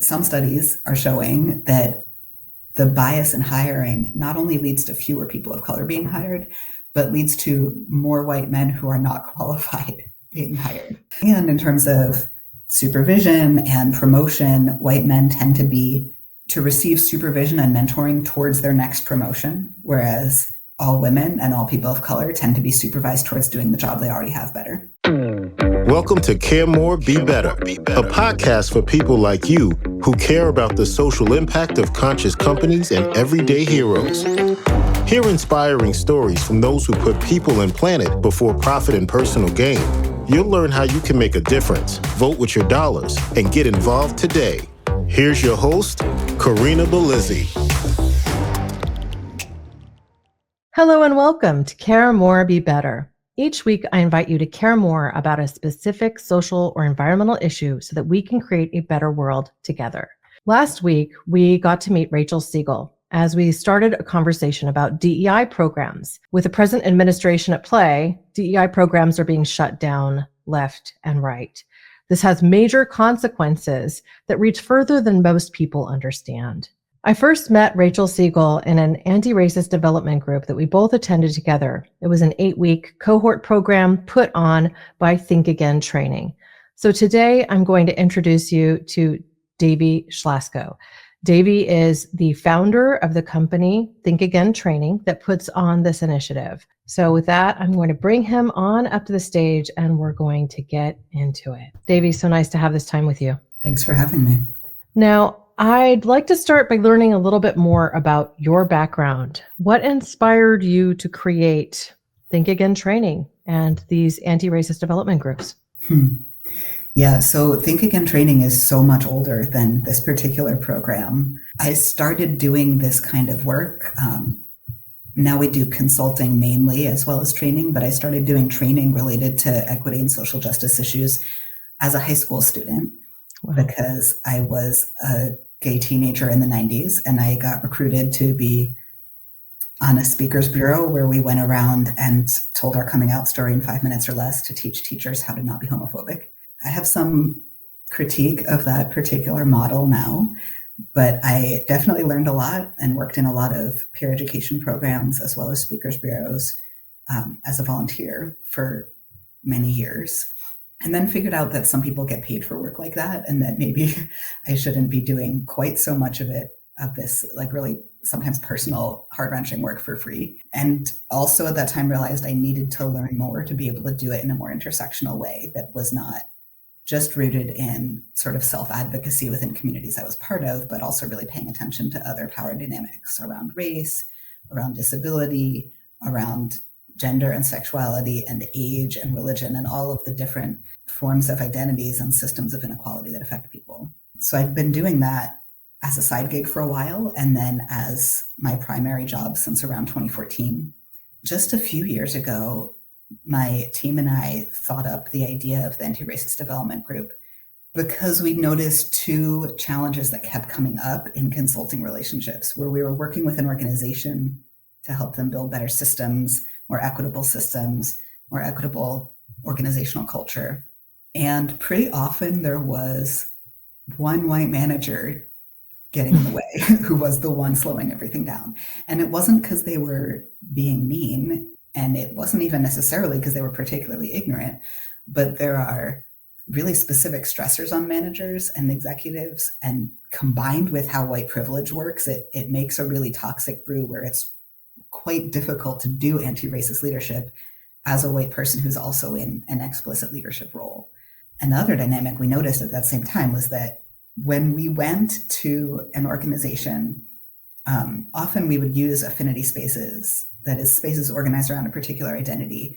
some studies are showing that the bias in hiring not only leads to fewer people of color being hired, but leads to more white men who are not qualified being hired. And in terms of supervision and promotion, white men tend to receive supervision and mentoring towards their next promotion, whereas all women and all people of color tend to be supervised towards doing the job they already have better. Welcome to Care More, Be Better, a podcast for people like you who care about the social impact of conscious companies and everyday heroes. Hear inspiring stories from those who put people and planet before profit and personal gain. You'll learn how you can make a difference, vote with your dollars, and get involved today. Here's your host, Corinna Bellizzi. Hello and welcome to Care More, Be Better. Each week, I invite you to care more about a specific social or environmental issue so that we can create a better world together. Last week, we got to meet Rachel Siegel as we started a conversation about DEI programs. With the present administration at play, DEI programs are being shut down left and right. This has major consequences that reach further than most people understand. I first met Rachel Siegel in an Antiracist Development Group that we both attended together. It was an 8-week cohort program put on by Think Again Training. So today I'm going to introduce you to Davey Shlasko. Davey is the founder of the company Think Again Training that puts on this initiative. So with that, I'm going to bring him on up to the stage and we're going to get into it. Davey, so nice to have this time with you. Thanks for having me. Now, I'd like to start by learning a little bit more about your background. What inspired you to create Think Again Training and these anti-racist development groups? Yeah, so Think Again Training is so much older than this particular program. I started doing this kind of work. Now we do consulting mainly as well as training, but I started doing training related to equity and social justice issues as a high school student. Wow. Because I was a gay teenager in the 90s and I got recruited to be on a speakers bureau where we went around and told our coming out story in 5 minutes or less to teach teachers how to not be homophobic. I have some critique of that particular model now, but I definitely learned a lot and worked in a lot of peer education programs as well as speakers bureaus as a volunteer for many years. And then figured out that some people get paid for work like that and that maybe I shouldn't be doing quite so much of this like really sometimes personal, heart-wrenching work for free. And also at that time realized I needed to learn more to be able to do it in a more intersectional way that was not just rooted in sort of self-advocacy within communities I was part of, but also really paying attention to other power dynamics around race, around disability, around gender and sexuality and age and religion and all of the different forms of identities and systems of inequality that affect people. So I'd been doing that as a side gig for a while and then as my primary job since around 2014. Just a few years ago, my team and I thought up the idea of the Antiracist Development Group because we noticed two challenges that kept coming up in consulting relationships where we were working with an organization to help them build better systems, more equitable organizational culture. And pretty often there was one white manager getting in the way who was the one slowing everything down. And it wasn't because they were being mean, and it wasn't even necessarily because they were particularly ignorant, but there are really specific stressors on managers and executives, and combined with how white privilege works, it makes a really toxic brew where it's quite difficult to do anti-racist leadership as a white person who's also in an explicit leadership role. Another dynamic we noticed at that same time was that when we went to an organization, often we would use affinity spaces, that is spaces organized around a particular identity,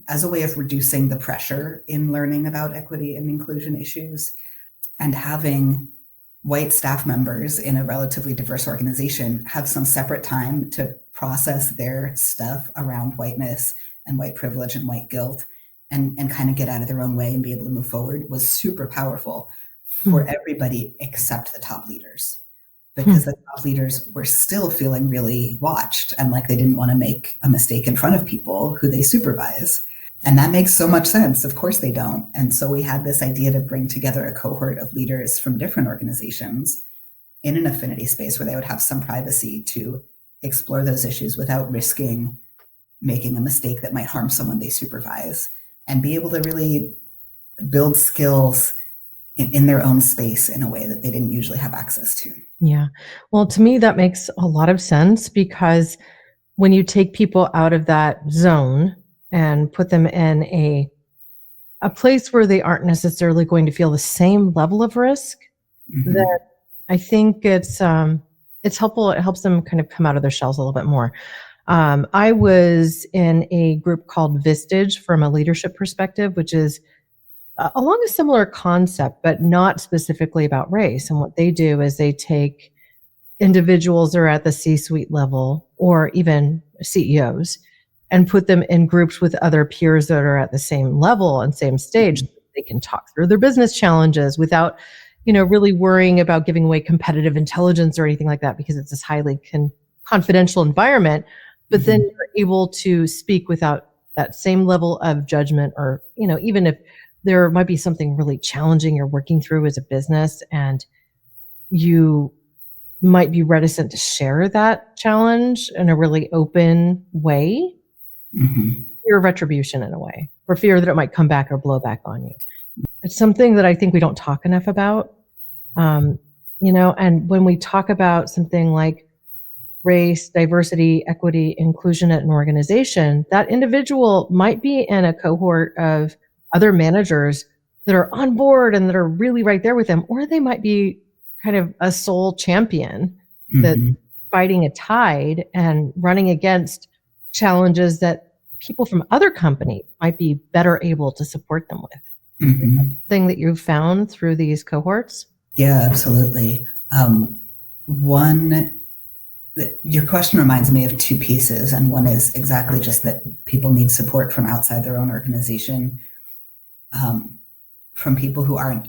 as a way of reducing the pressure in learning about equity and inclusion issues, and having white staff members in a relatively diverse organization have some separate time to process their stuff around whiteness and white privilege and white guilt and kind of get out of their own way and be able to move forward was super powerful for everybody except the top leaders, because the top leaders were still feeling really watched and like they didn't want to make a mistake in front of people who they supervise. And that makes so much sense. Of course they don't. And so we had this idea to bring together a cohort of leaders from different organizations in an affinity space where they would have some privacy to explore those issues without risking making a mistake that might harm someone they supervise, and be able to really build skills in their own space in a way that they didn't usually have access to. Yeah. Well, to me, that makes a lot of sense, because when you take people out of that zone and put them in a place where they aren't necessarily going to feel the same level of risk, that I think it's helpful. It helps them kind of come out of their shells a little bit more. I was in a group called Vistage from a leadership perspective, which is along a similar concept, but not specifically about race. And what they do is they take individuals that are at the C-suite level or even CEOs and put them in groups with other peers that are at the same level and same stage. They can talk through their business challenges without, really worrying about giving away competitive intelligence or anything like that, because it's this highly confidential environment. But then you're able to speak without that same level of judgment, or, even if there might be something really challenging you're working through as a business and you might be reticent to share that challenge in a really open way, fear of retribution in a way, or fear that it might come back or blow back on you. It's something that I think we don't talk enough about. And when we talk about something like race, diversity, equity, inclusion at an organization, that individual might be in a cohort of other managers that are on board and that are really right there with them, or they might be kind of a sole champion that's fighting a tide and running against challenges that people from other companies might be better able to support them with. Thing that you've found through these cohorts? Yeah, absolutely. Your question reminds me of two pieces, and one is exactly just that people need support from outside their own organization, from people who aren't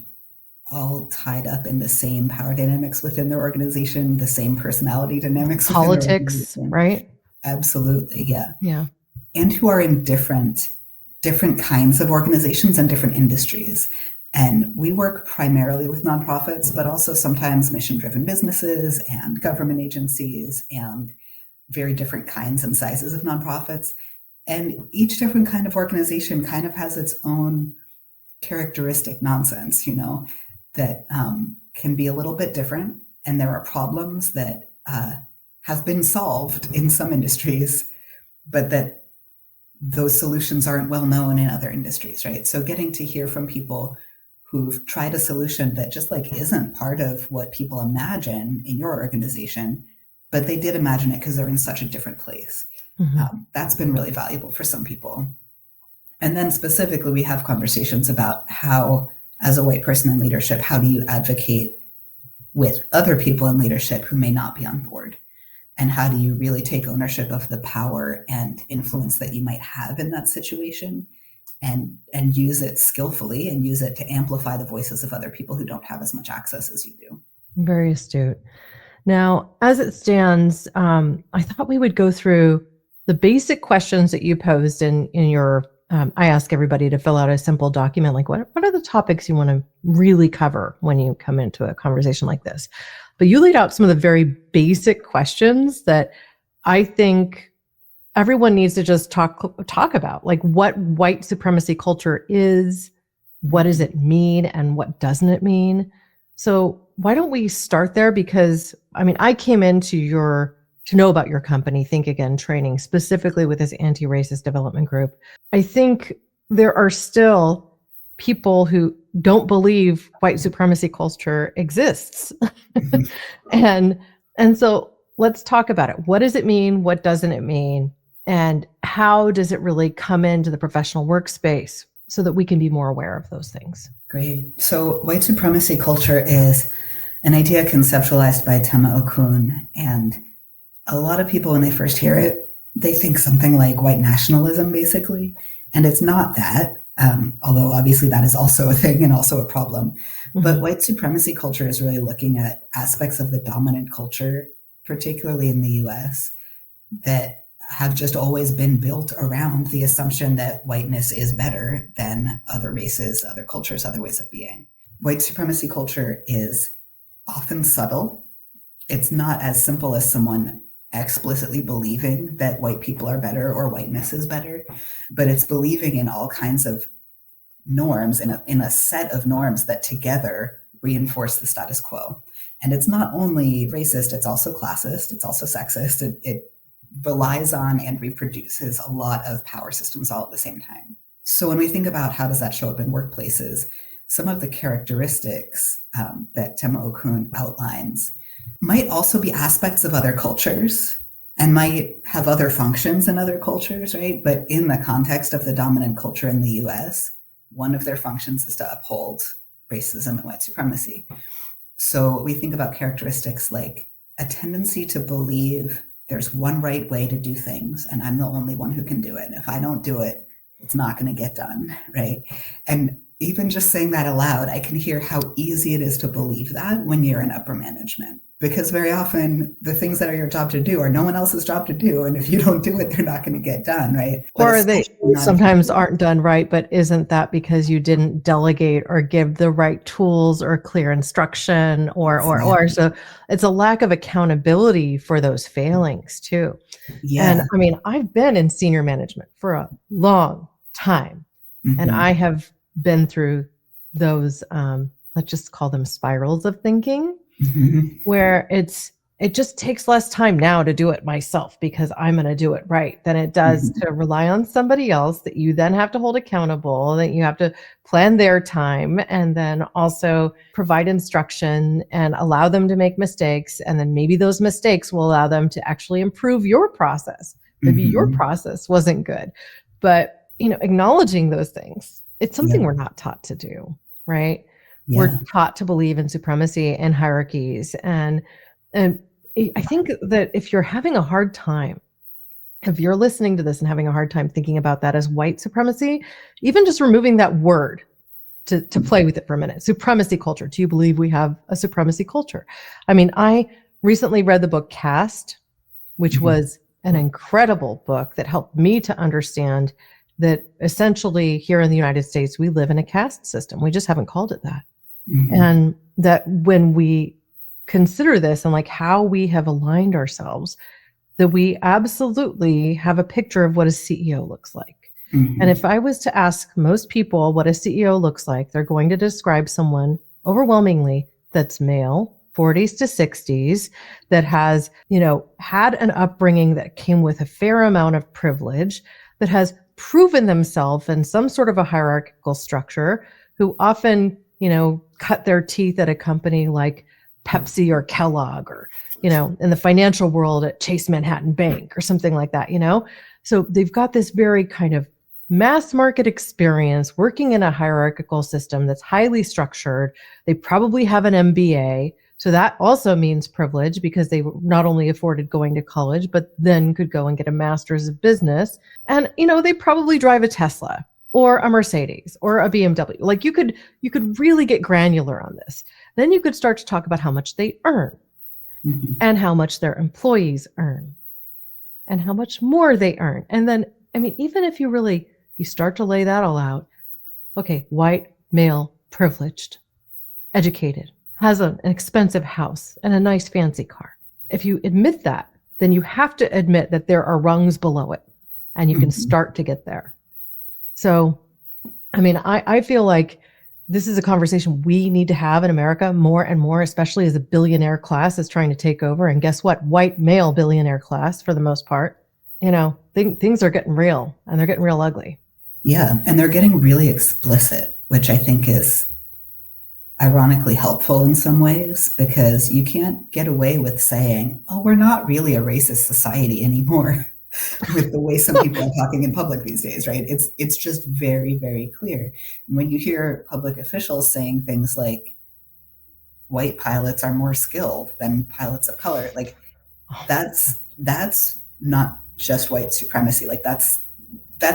all tied up in the same power dynamics within their organization, the same personality dynamics, politics, right? Absolutely, yeah. Yeah. And who are in different kinds of organizations and different industries. And we work primarily with nonprofits, but also sometimes mission-driven businesses and government agencies and very different kinds and sizes of nonprofits. And each different kind of organization kind of has its own characteristic nonsense, that can be a little bit different. And there are problems that have been solved in some industries, but that those solutions aren't well known in other industries, right? So getting to hear from people who've tried a solution that just isn't part of what people imagine in your organization, but they did imagine it because they're in such a different place. That's been really valuable for some people. And then specifically, we have conversations about how, as a white person in leadership, how do you advocate with other people in leadership who may not be on board? And how do you really take ownership of the power and influence that you might have in that situation, and use it skillfully and use it to amplify the voices of other people who don't have as much access as you do? Very astute. Now, as it stands, I thought we would go through the basic questions that you posed in your, I ask everybody to fill out a simple document, like what are the topics you want to really cover when you come into a conversation like this? But you laid out some of the very basic questions that I think everyone needs to just talk about, like what white supremacy culture is, what does it mean, and what doesn't it mean? So why don't we start there? Because I came into to know about your company, Think Again training, specifically with this Antiracist Development Group. I think there are still people who don't believe white supremacy culture exists. And so let's talk about it. What does it mean? What doesn't it mean? And how does it really come into the professional workspace so that we can be more aware of those things? Great. So white supremacy culture is an idea conceptualized by Tema Okun. And a lot of people, when they first hear it, they think something like white nationalism, basically. And it's not that, although obviously that is also a thing and also a problem. But white supremacy culture is really looking at aspects of the dominant culture, particularly in the US, that have just always been built around the assumption that whiteness is better than other races, other cultures, other ways of being. White supremacy culture is often subtle. It's not as simple as someone explicitly believing that white people are better or whiteness is better, but it's believing in all kinds of norms, in a set of norms that together reinforce the status quo. And it's not only racist, it's also classist, it's also sexist. It relies on and reproduces a lot of power systems all at the same time. So when we think about how does that show up in workplaces, some of the characteristics that Tema Okun outlines might also be aspects of other cultures and might have other functions in other cultures, right? But in the context of the dominant culture in the US, one of their functions is to uphold racism and white supremacy. So we think about characteristics like a tendency to believe there's one right way to do things, and I'm the only one who can do it. And if I don't do it, it's not going to get done, right? And even just saying that aloud, I can hear how easy it is to believe that when you're in upper management. Because very often the things that are your job to do are no one else's job to do. And if you don't do it, they're not going to get done, right? Or they sometimes aren't done right, but isn't that because you didn't delegate or give the right tools or clear instruction or so it's a lack of accountability for those failings too. Yeah. And I mean, I've been in senior management for a long time, and I have been through those, let's just call them spirals of thinking, where it just takes less time now to do it myself because I'm going to do it right than it does to rely on somebody else that you then have to hold accountable, that you have to plan their time and then also provide instruction and allow them to make mistakes. And then maybe those mistakes will allow them to actually improve your process. Maybe your process wasn't good, but acknowledging those things, it's something we're not taught to do, right? Yeah. We're taught to believe in supremacy and hierarchies. And I think that if you're having a hard time, if you're listening to this and having a hard time thinking about that as white supremacy, even just removing that word to play with it for a minute, supremacy culture. Do you believe we have a supremacy culture? I mean, I recently read the book Caste, which was an incredible book that helped me to understand that essentially here in the United States, we live in a caste system. We just haven't called it that. And that when we consider this and like how we have aligned ourselves, that we absolutely have a picture of what a CEO looks like. And if I was to ask most people what a CEO looks like, they're going to describe someone overwhelmingly that's male, 40s to 60s, that has, had an upbringing that came with a fair amount of privilege, that has proven themselves in some sort of a hierarchical structure, who often, cut their teeth at a company like Pepsi or Kellogg, or, in the financial world at Chase Manhattan Bank or something like that, So they've got this very kind of mass market experience working in a hierarchical system that's highly structured. They probably have an MBA. So that also means privilege because they not only afforded going to college, but then could go and get a master's of business. And, they probably drive a Tesla or a Mercedes or a BMW. Like you could really get granular on this. Then you could start to talk about how much they earn and how much their employees earn and how much more they earn. And then, even if you start to lay that all out, okay, white, male, privileged, educated, has an expensive house and a nice fancy car. If you admit that, then you have to admit that there are rungs below it and you can start to get there. So, I feel like this is a conversation we need to have in America more and more, especially as a billionaire class is trying to take over. And guess what? White male billionaire class, for the most part, things are getting real and they're getting real ugly. Yeah. And they're getting really explicit, which I think is ironically helpful in some ways, because you can't get away with saying, oh, we're not really a racist society anymore with the way some people are talking in public these days, right? It's just very, very clear. And when you hear public officials saying things like white pilots are more skilled than pilots of color, like that's not just white supremacy. Like that's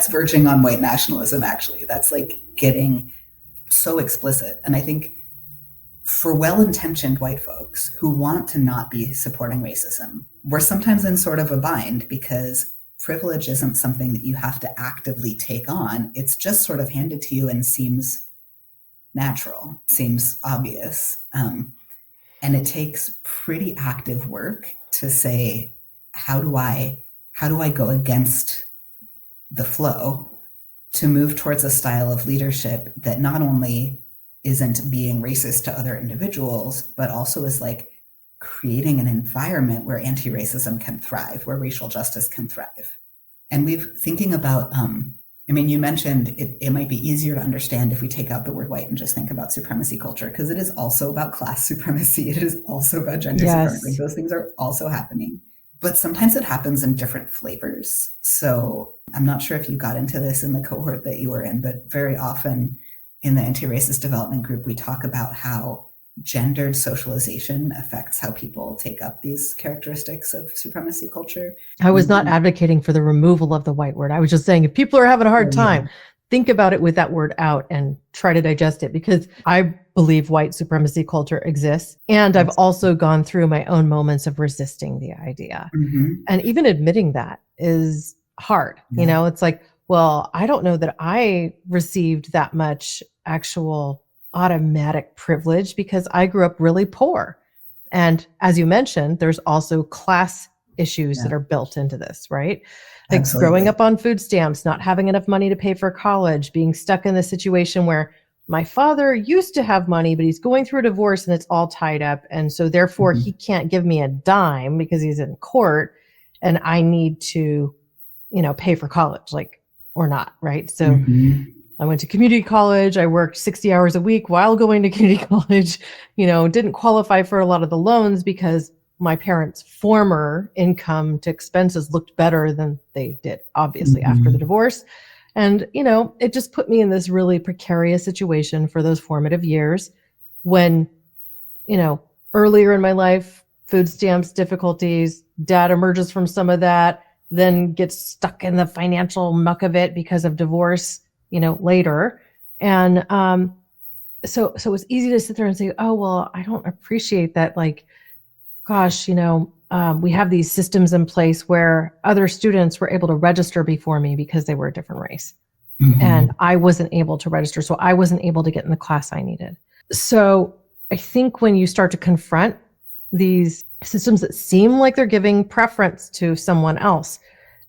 verging on white nationalism, actually. That's like getting so explicit. And I think for well-intentioned white folks who want to not be supporting racism, we're sometimes in sort of a bind because privilege isn't something that you have to actively take on. It's just sort of handed to you and seems natural, seems obvious. And it takes pretty active work to say, how do I go against the flow to move towards a style of leadership that not only isn't being racist to other individuals, but also is like creating an environment where anti-racism can thrive, where racial justice can thrive. And we've thinking about, you mentioned it might be easier to understand if we take out the word white and just think about supremacy culture, because it is also about class supremacy. It is also about gender supremacy. Those things are also happening. But sometimes it happens in different flavors. So I'm not sure if you got into this in the cohort that you were in, but very often in the Antiracist Development Group, we talk about how gendered socialization affects how people take up these characteristics of supremacy culture. I was not advocating for the removal of the white word. I was just saying, if people are having a hard time, think about it with that word out and try to digest it, because I believe white supremacy culture exists. And I've also gone through my own moments of resisting the idea. And even admitting that is hard. You know, it's like, well, I don't know that I received that much actual automatic privilege because I grew up really poor. And as you mentioned, there's also class issues that are built into this, right? Like growing up on food stamps, not having enough money to pay for college, being stuck in the situation where my father used to have money, but he's going through a divorce and it's all tied up. And so therefore he can't give me a dime because he's in court and I need to, pay for college, like, or not, right? So I went to community college. I worked 60 hours a week while going to community college, didn't qualify for a lot of the loans because my parents' former income to expenses looked better than they did, obviously, after the divorce. And, it just put me in this really precarious situation for those formative years when, earlier in my life, food stamps, difficulties, dad emerges from some of that, then gets stuck in the financial muck of it because of divorce, later. And so it's easy to sit there and say, oh, well, I don't appreciate that. Like, gosh, we have these systems in place where other students were able to register before me because they were a different race. And I wasn't able to register. So I wasn't able to get in the class I needed. So I think when you start to confront these systems that seem like they're giving preference to someone else,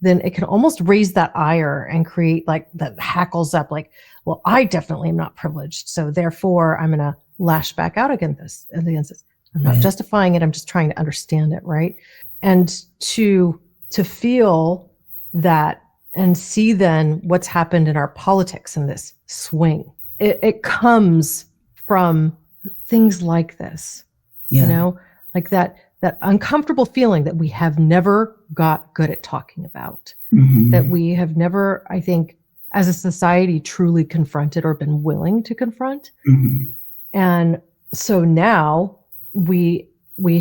then it can almost raise that ire and create like that hackles up like, well, I definitely am not privileged. So therefore I'm going to lash back out against this. I'm not justifying it. I'm just trying to understand it. Right. And to feel that and see then what's happened in our politics in this swing, it comes from things like this, like that uncomfortable feeling that we have never got good at talking about, that we have never, I think, as a society truly confronted or been willing to confront. And so now we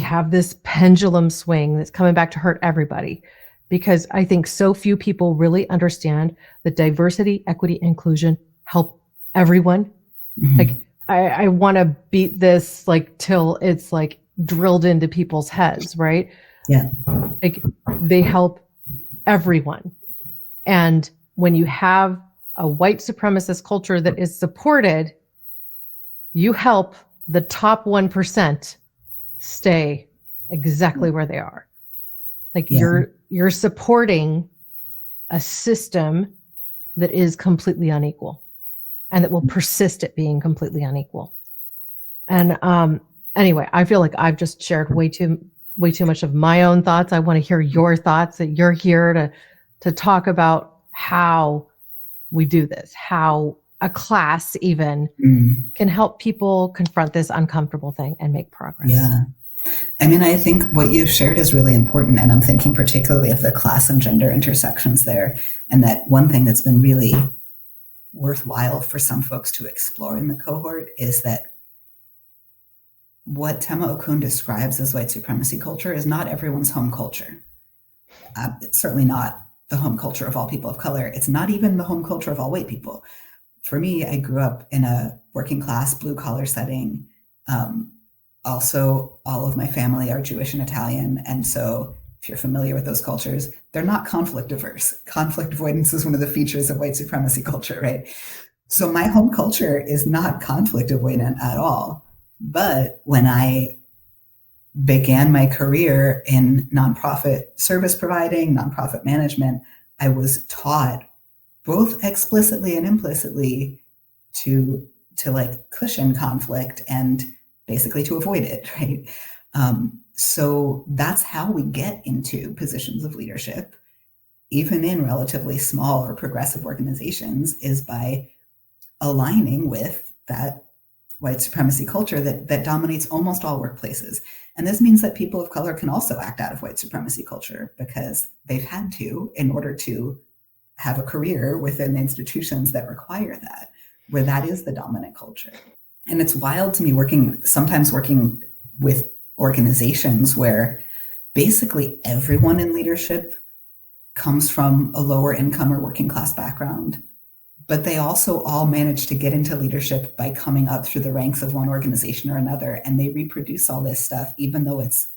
have this pendulum swing that's coming back to hurt everybody, because I think so few people really understand that diversity, equity, inclusion help everyone. Like I want to beat this like till it's like drilled into people's heads, right? Yeah. Like they help everyone. And when you have a white supremacist culture that is supported, you help the top 1% stay exactly where they are. Like you're supporting a system that is completely unequal and that will persist at being completely unequal. And anyway, I feel like I've just shared way too much of my own thoughts. I want to hear your thoughts, that you're here to talk about how we do this, how a class even can help people confront this uncomfortable thing and make progress. Yeah. I think what you've shared is really important. And I'm thinking particularly of the class and gender intersections there. And that one thing that's been really worthwhile for some folks to explore in the cohort is that what Tema Okun describes as white supremacy culture is not everyone's home culture. It's certainly not the home culture of all people of color. It's not even the home culture of all white people. For me, I grew up in a working class, blue collar setting. Also, all of my family are Jewish and Italian. And so if you're familiar with those cultures, they're not conflict averse. Conflict avoidance is one of the features of white supremacy culture, right? So my home culture is not conflict avoidant at all. But when I began my career in nonprofit service providing, nonprofit management, I was taught both explicitly and implicitly to like cushion conflict and basically to avoid it, right? So that's how we get into positions of leadership, even in relatively small or progressive organizations, is by aligning with that white supremacy culture that dominates almost all workplaces. And this means that people of color can also act out of white supremacy culture because they've had to in order to have a career within institutions that require that, where that is the dominant culture. And it's wild to me sometimes working with organizations where basically everyone in leadership comes from a lower income or working class background, but they also all manage to get into leadership by coming up through the ranks of one organization or another, and they reproduce all this stuff, even though it's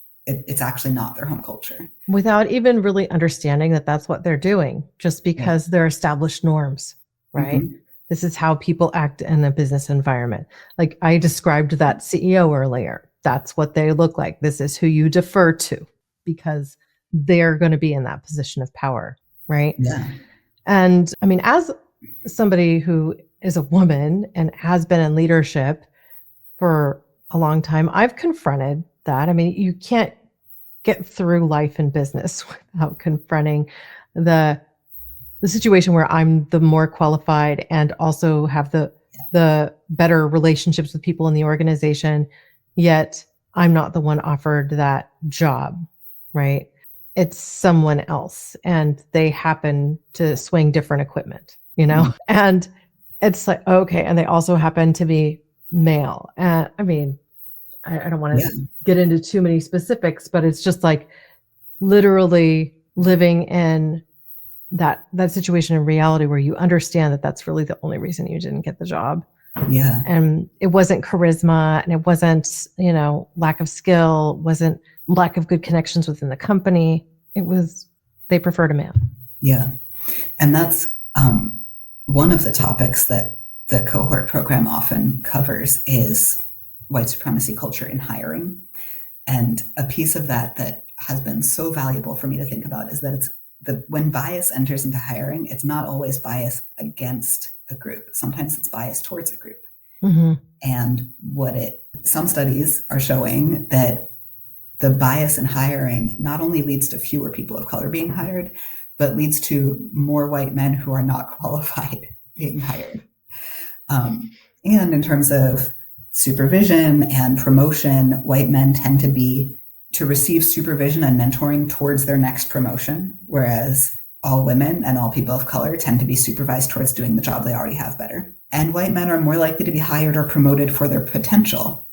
actually not their home culture. Without even really understanding that that's what they're doing, just because they're established norms, right? Mm-hmm. This is how people act in a business environment. Like I described that CEO earlier. That's what they look like. This is who you defer to because they're going to be in that position of power, right? Yeah. And I mean, as somebody who is a woman and has been in leadership for a long time, I've confronted that. I mean, you can't get through life in business without confronting the situation where I'm the more qualified and also have the better relationships with people in the organization, yet I'm not the one offered that job, right? It's someone else and they happen to swing different equipment, you know? Mm-hmm. And it's like, okay. And they also happen to be male. I mean, I don't want to get into too many specifics, but it's just like literally living in that situation in reality where you understand that that's really the only reason you didn't get the job. Yeah. And it wasn't charisma and it wasn't, lack of skill, wasn't lack of good connections within the company. It was, they preferred a man. Yeah. And that's one of the topics that the cohort program often covers is white supremacy culture in hiring. And a piece of that has been so valuable for me to think about is that when bias enters into hiring, it's not always bias against a group. Sometimes it's bias towards a group. Mm-hmm. And some studies are showing that the bias in hiring not only leads to fewer people of color being hired, but leads to more white men who are not qualified being hired. And in terms of supervision and promotion, white men tend to receive supervision and mentoring towards their next promotion, whereas all women and all people of color tend to be supervised towards doing the job they already have better. And white men are more likely to be hired or promoted for their potential,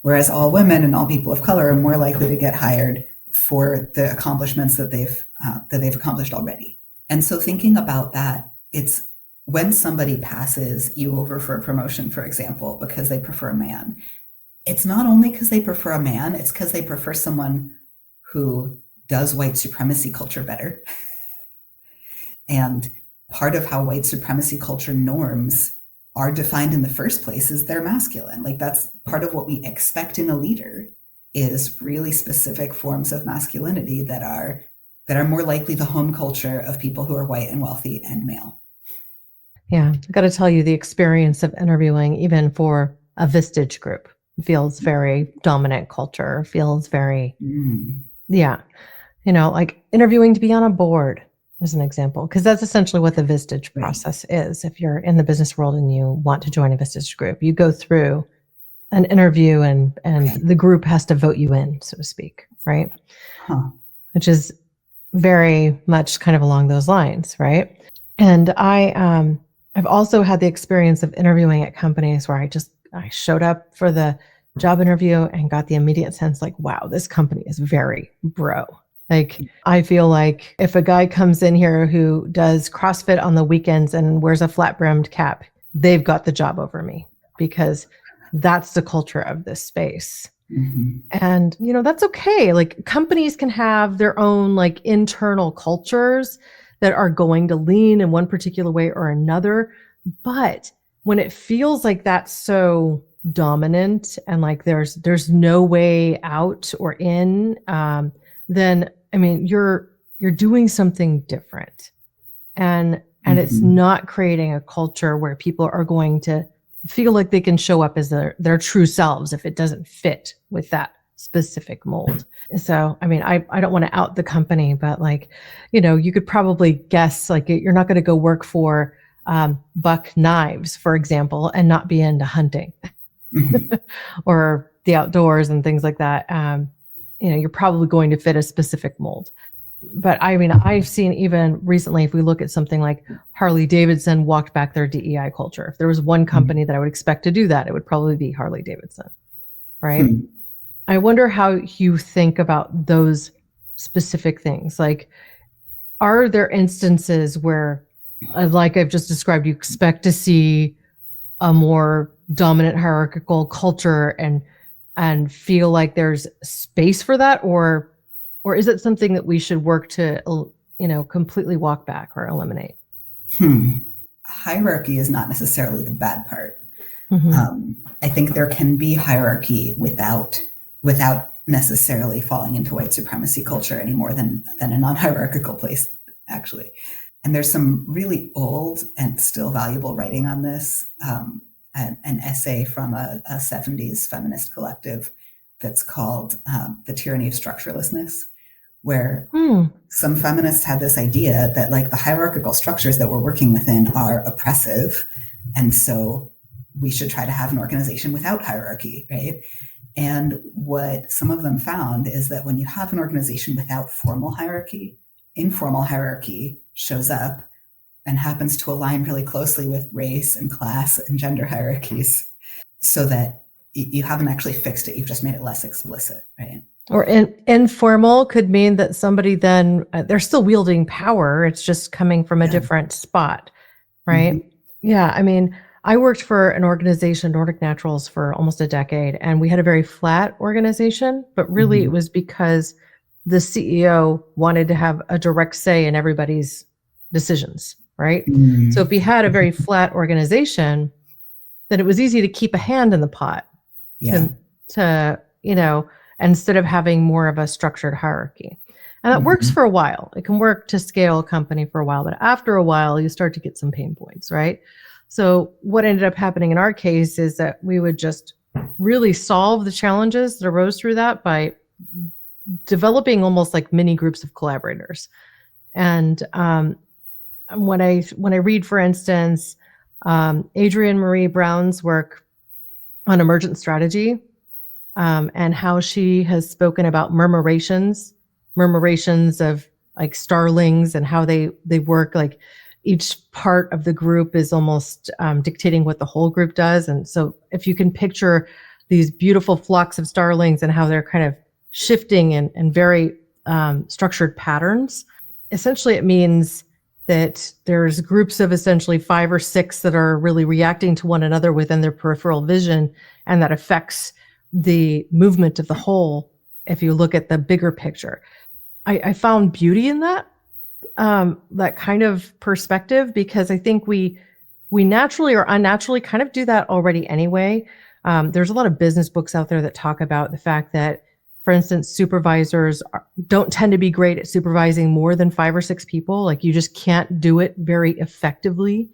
whereas all women and all people of color are more likely to get hired for the accomplishments that they've accomplished already. And so thinking about that, it's when somebody passes you over for a promotion, for example, because they prefer a man, it's not only because they prefer a man, it's because they prefer someone who does white supremacy culture better. And part of how white supremacy culture norms are defined in the first place is they're masculine. Like that's part of what we expect in a leader is really specific forms of masculinity that are more likely the home culture of people who are white and wealthy and male. Yeah, I got to tell you, the experience of interviewing, even for a Vistage group, feels very dominant culture, feels very, like interviewing to be on a board as an example, because that's essentially what the Vistage process is. If you're in the business world and you want to join a Vistage group, you go through an interview and the group has to vote you in, so to speak, right? Which is very much kind of along those lines, right? And I've also had the experience of interviewing at companies where I showed up for the job interview and got the immediate sense like, wow, this company is very bro. Like, I feel like if a guy comes in here who does CrossFit on the weekends and wears a flat brimmed cap, they've got the job over me because that's the culture of this space. And, that's okay. Like companies can have their own like internal cultures that are going to lean in one particular way or another. But when it feels like that's so dominant and like there's no way out or in, then you're doing something different. And it's not creating a culture where people are going to feel like they can show up as their true selves if it doesn't fit with that specific mold. So, I don't want to out the company, but like, you could probably guess like you're not going to go work for Buck Knives, for example, and not be into hunting or the outdoors and things like that. You're probably going to fit a specific mold. But I've seen even recently, if we look at something like Harley Davidson walked back their DEI culture. If there was one company that I would expect to do that, it would probably be Harley Davidson, right? I wonder how you think about those specific things. Like, are there instances where, like I've just described, you expect to see a more dominant hierarchical culture and feel like there's space for that, or is it something that we should work to, completely walk back or eliminate? Hierarchy is not necessarily the bad part. I think there can be hierarchy without necessarily falling into white supremacy culture any more than a non-hierarchical place, actually. And there's some really old and still valuable writing on this. An essay from a 70s feminist collective that's called The Tyranny of Structurelessness, where some feminists had this idea that like the hierarchical structures that we're working within are oppressive. And so we should try to have an organization without hierarchy, right? And what some of them found is that when you have an organization without formal hierarchy, informal hierarchy shows up and happens to align really closely with race and class and gender hierarchies, so that you haven't actually fixed it. You've just made it less explicit, right? Or informal could mean that somebody then, they're still wielding power. It's just coming from a different spot, right? Yeah, I worked for an organization, Nordic Naturals, for almost a decade, and we had a very flat organization, but really it was because the CEO wanted to have a direct say in everybody's decisions, right? So if he had a very flat organization, then it was easy to keep a hand in the pot to instead of having more of a structured hierarchy. And that works for a while. It can work to scale a company for a while, but after a while, you start to get some pain points, right? So what ended up happening in our case is that we would just really solve the challenges that arose through that by developing almost like mini groups of collaborators. And when I read, for instance, Adrienne Marie Brown's work on emergent strategy, and how she has spoken about murmurations of like starlings and how they work, like each part of the group is almost dictating what the whole group does. And so if you can picture these beautiful flocks of starlings and how they're kind of shifting in very structured patterns, essentially it means that there's groups of essentially 5 or 6 that are really reacting to one another within their peripheral vision, and that affects the movement of the whole if you look at the bigger picture. I found beauty in that kind of perspective, because I think we naturally or unnaturally kind of do that already anyway. There's a lot of business books out there that talk about the fact that, for instance, supervisors don't tend to be great at supervising more than 5 or 6 people. Like, you just can't do it very effectively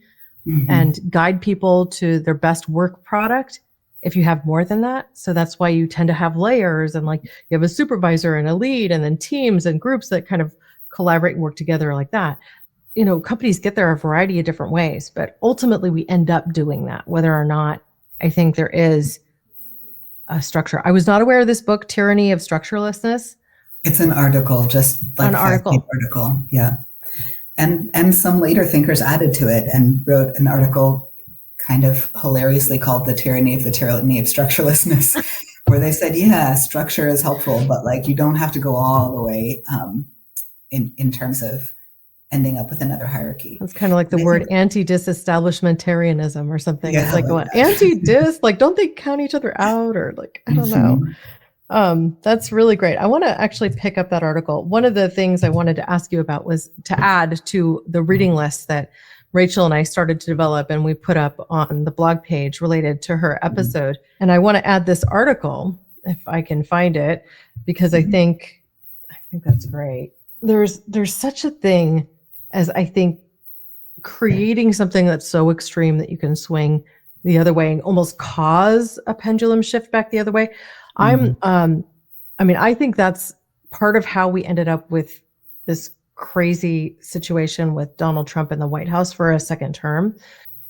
and guide people to their best work product if you have more than that. So that's why you tend to have layers, and like you have a supervisor and a lead, and then teams and groups that kind of collaborate and work together like that. Companies get there a variety of different ways, but ultimately we end up doing that, whether or not I think there is a structure. I was not aware of this book, Tyranny of Structurelessness. It's an article, just like an article. Yeah. And some later thinkers added to it and wrote an article kind of hilariously called The Tyranny of Structurelessness, where they said, yeah, structure is helpful, but like you don't have to go all the way in terms of ending up with another hierarchy. It's kind of like the word anti-disestablishmentarianism or something. Yeah, it's like, what, anti-dis? Like, don't they count each other out? Or like, I don't know. That's really great. I want to actually pick up that article. One of the things I wanted to ask you about was to add to the reading list that Rachel and I started to develop and we put up on the blog page related to her episode. And I want to add this article, if I can find it, because I think that's great. There's such a thing as, I think, creating something that's so extreme that you can swing the other way and almost cause a pendulum shift back the other way. I think that's part of how we ended up with this crazy situation with Donald Trump in the White House for a second term.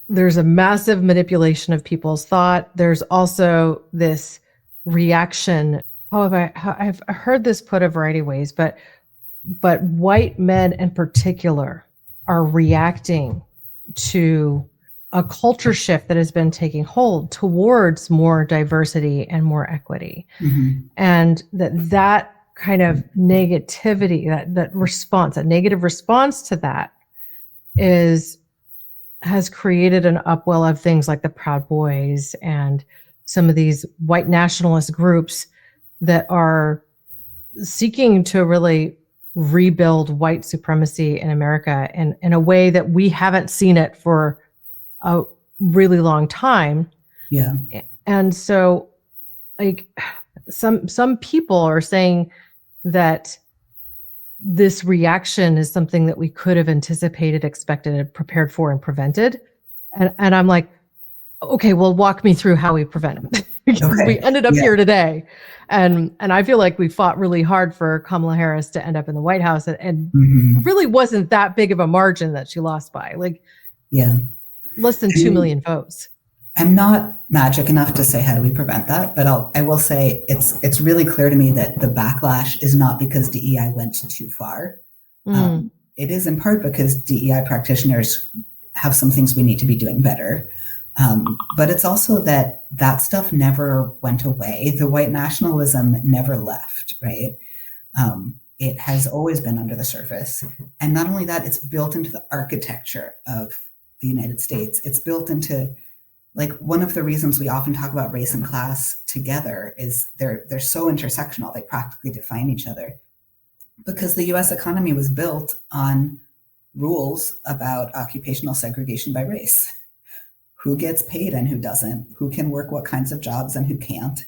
There's a massive manipulation of people's thought. There's also this reaction. I've heard this put a variety of ways, but white men in particular are reacting to a culture shift that has been taking hold towards more diversity and more equity. And that kind of negativity, that response, that negative response to that has created an upwell of things like the Proud Boys and some of these white nationalist groups that are seeking to really rebuild white supremacy in America in a way that we haven't seen it for a really long time. Yeah. And so, like, some people are saying that this reaction is something that we could have anticipated, expected, prepared for, and prevented. And I'm like, okay, well, walk me through how we prevent it. Okay. We ended up here today. And I feel like we fought really hard for Kamala Harris to end up in the White House, and really wasn't that big of a margin that she lost by. Like, less than 2 million votes. I'm not magic enough to say how do we prevent that, but I will say it's really clear to me that the backlash is not because DEI went too far. It is in part because DEI practitioners have some things we need to be doing better. But it's also that stuff never went away. The white nationalism never left, right? It has always been under the surface. And not only that, it's built into the architecture of the United States. It's built into, like, one of the reasons we often talk about race and class together is they're so intersectional, they practically define each other. Because the US economy was built on rules about occupational segregation by race. Who gets paid and who doesn't, who can work what kinds of jobs and who can't,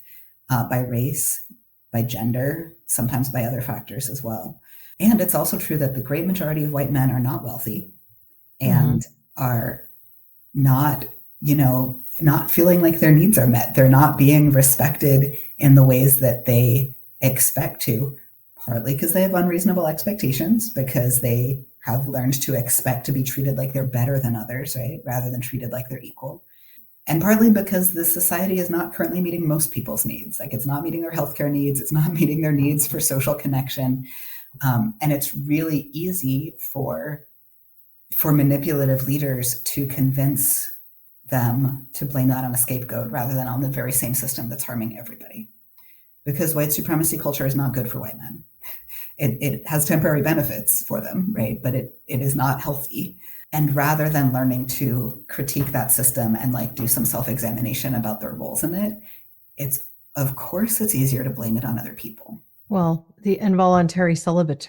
by race, by gender, sometimes by other factors as well. And it's also true that the great majority of white men are not wealthy and are not, not feeling like their needs are met. They're not being respected in the ways that they expect to, partly because they have unreasonable expectations, because they have learned to expect to be treated like they're better than others, right? Rather than treated like they're equal. And partly because this society is not currently meeting most people's needs. Like, it's not meeting their healthcare needs. It's not meeting their needs for social connection. And it's really easy for manipulative leaders to convince them to blame that on a scapegoat rather than on the very same system that's harming everybody. Because white supremacy culture is not good for white men. It has temporary benefits for them, right? But it is not healthy. And rather than learning to critique that system and like do some self-examination about their roles in it, of course it's easier to blame it on other people. Well, the involuntary celibates,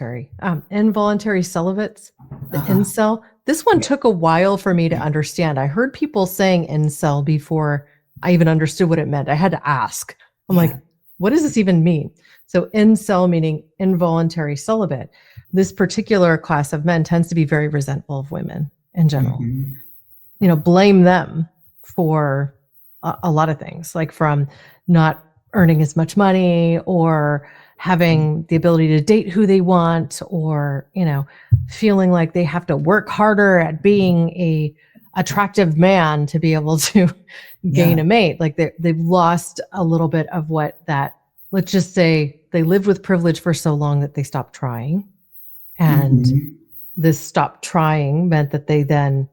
the incel, this one took a while for me to understand. I heard people saying incel before I even understood what it meant. I had to ask. I'm like, what does this even mean? So incel meaning involuntary celibate. This particular class of men tends to be very resentful of women in general. Blame them for a lot of things, like from not earning as much money or having the ability to date who they want, or, feeling like they have to work harder at being a attractive man to be able to gain a mate. Like they've lost a little bit of what that, let's just say they lived with privilege for so long that they stopped trying. And this stopped trying meant that they then,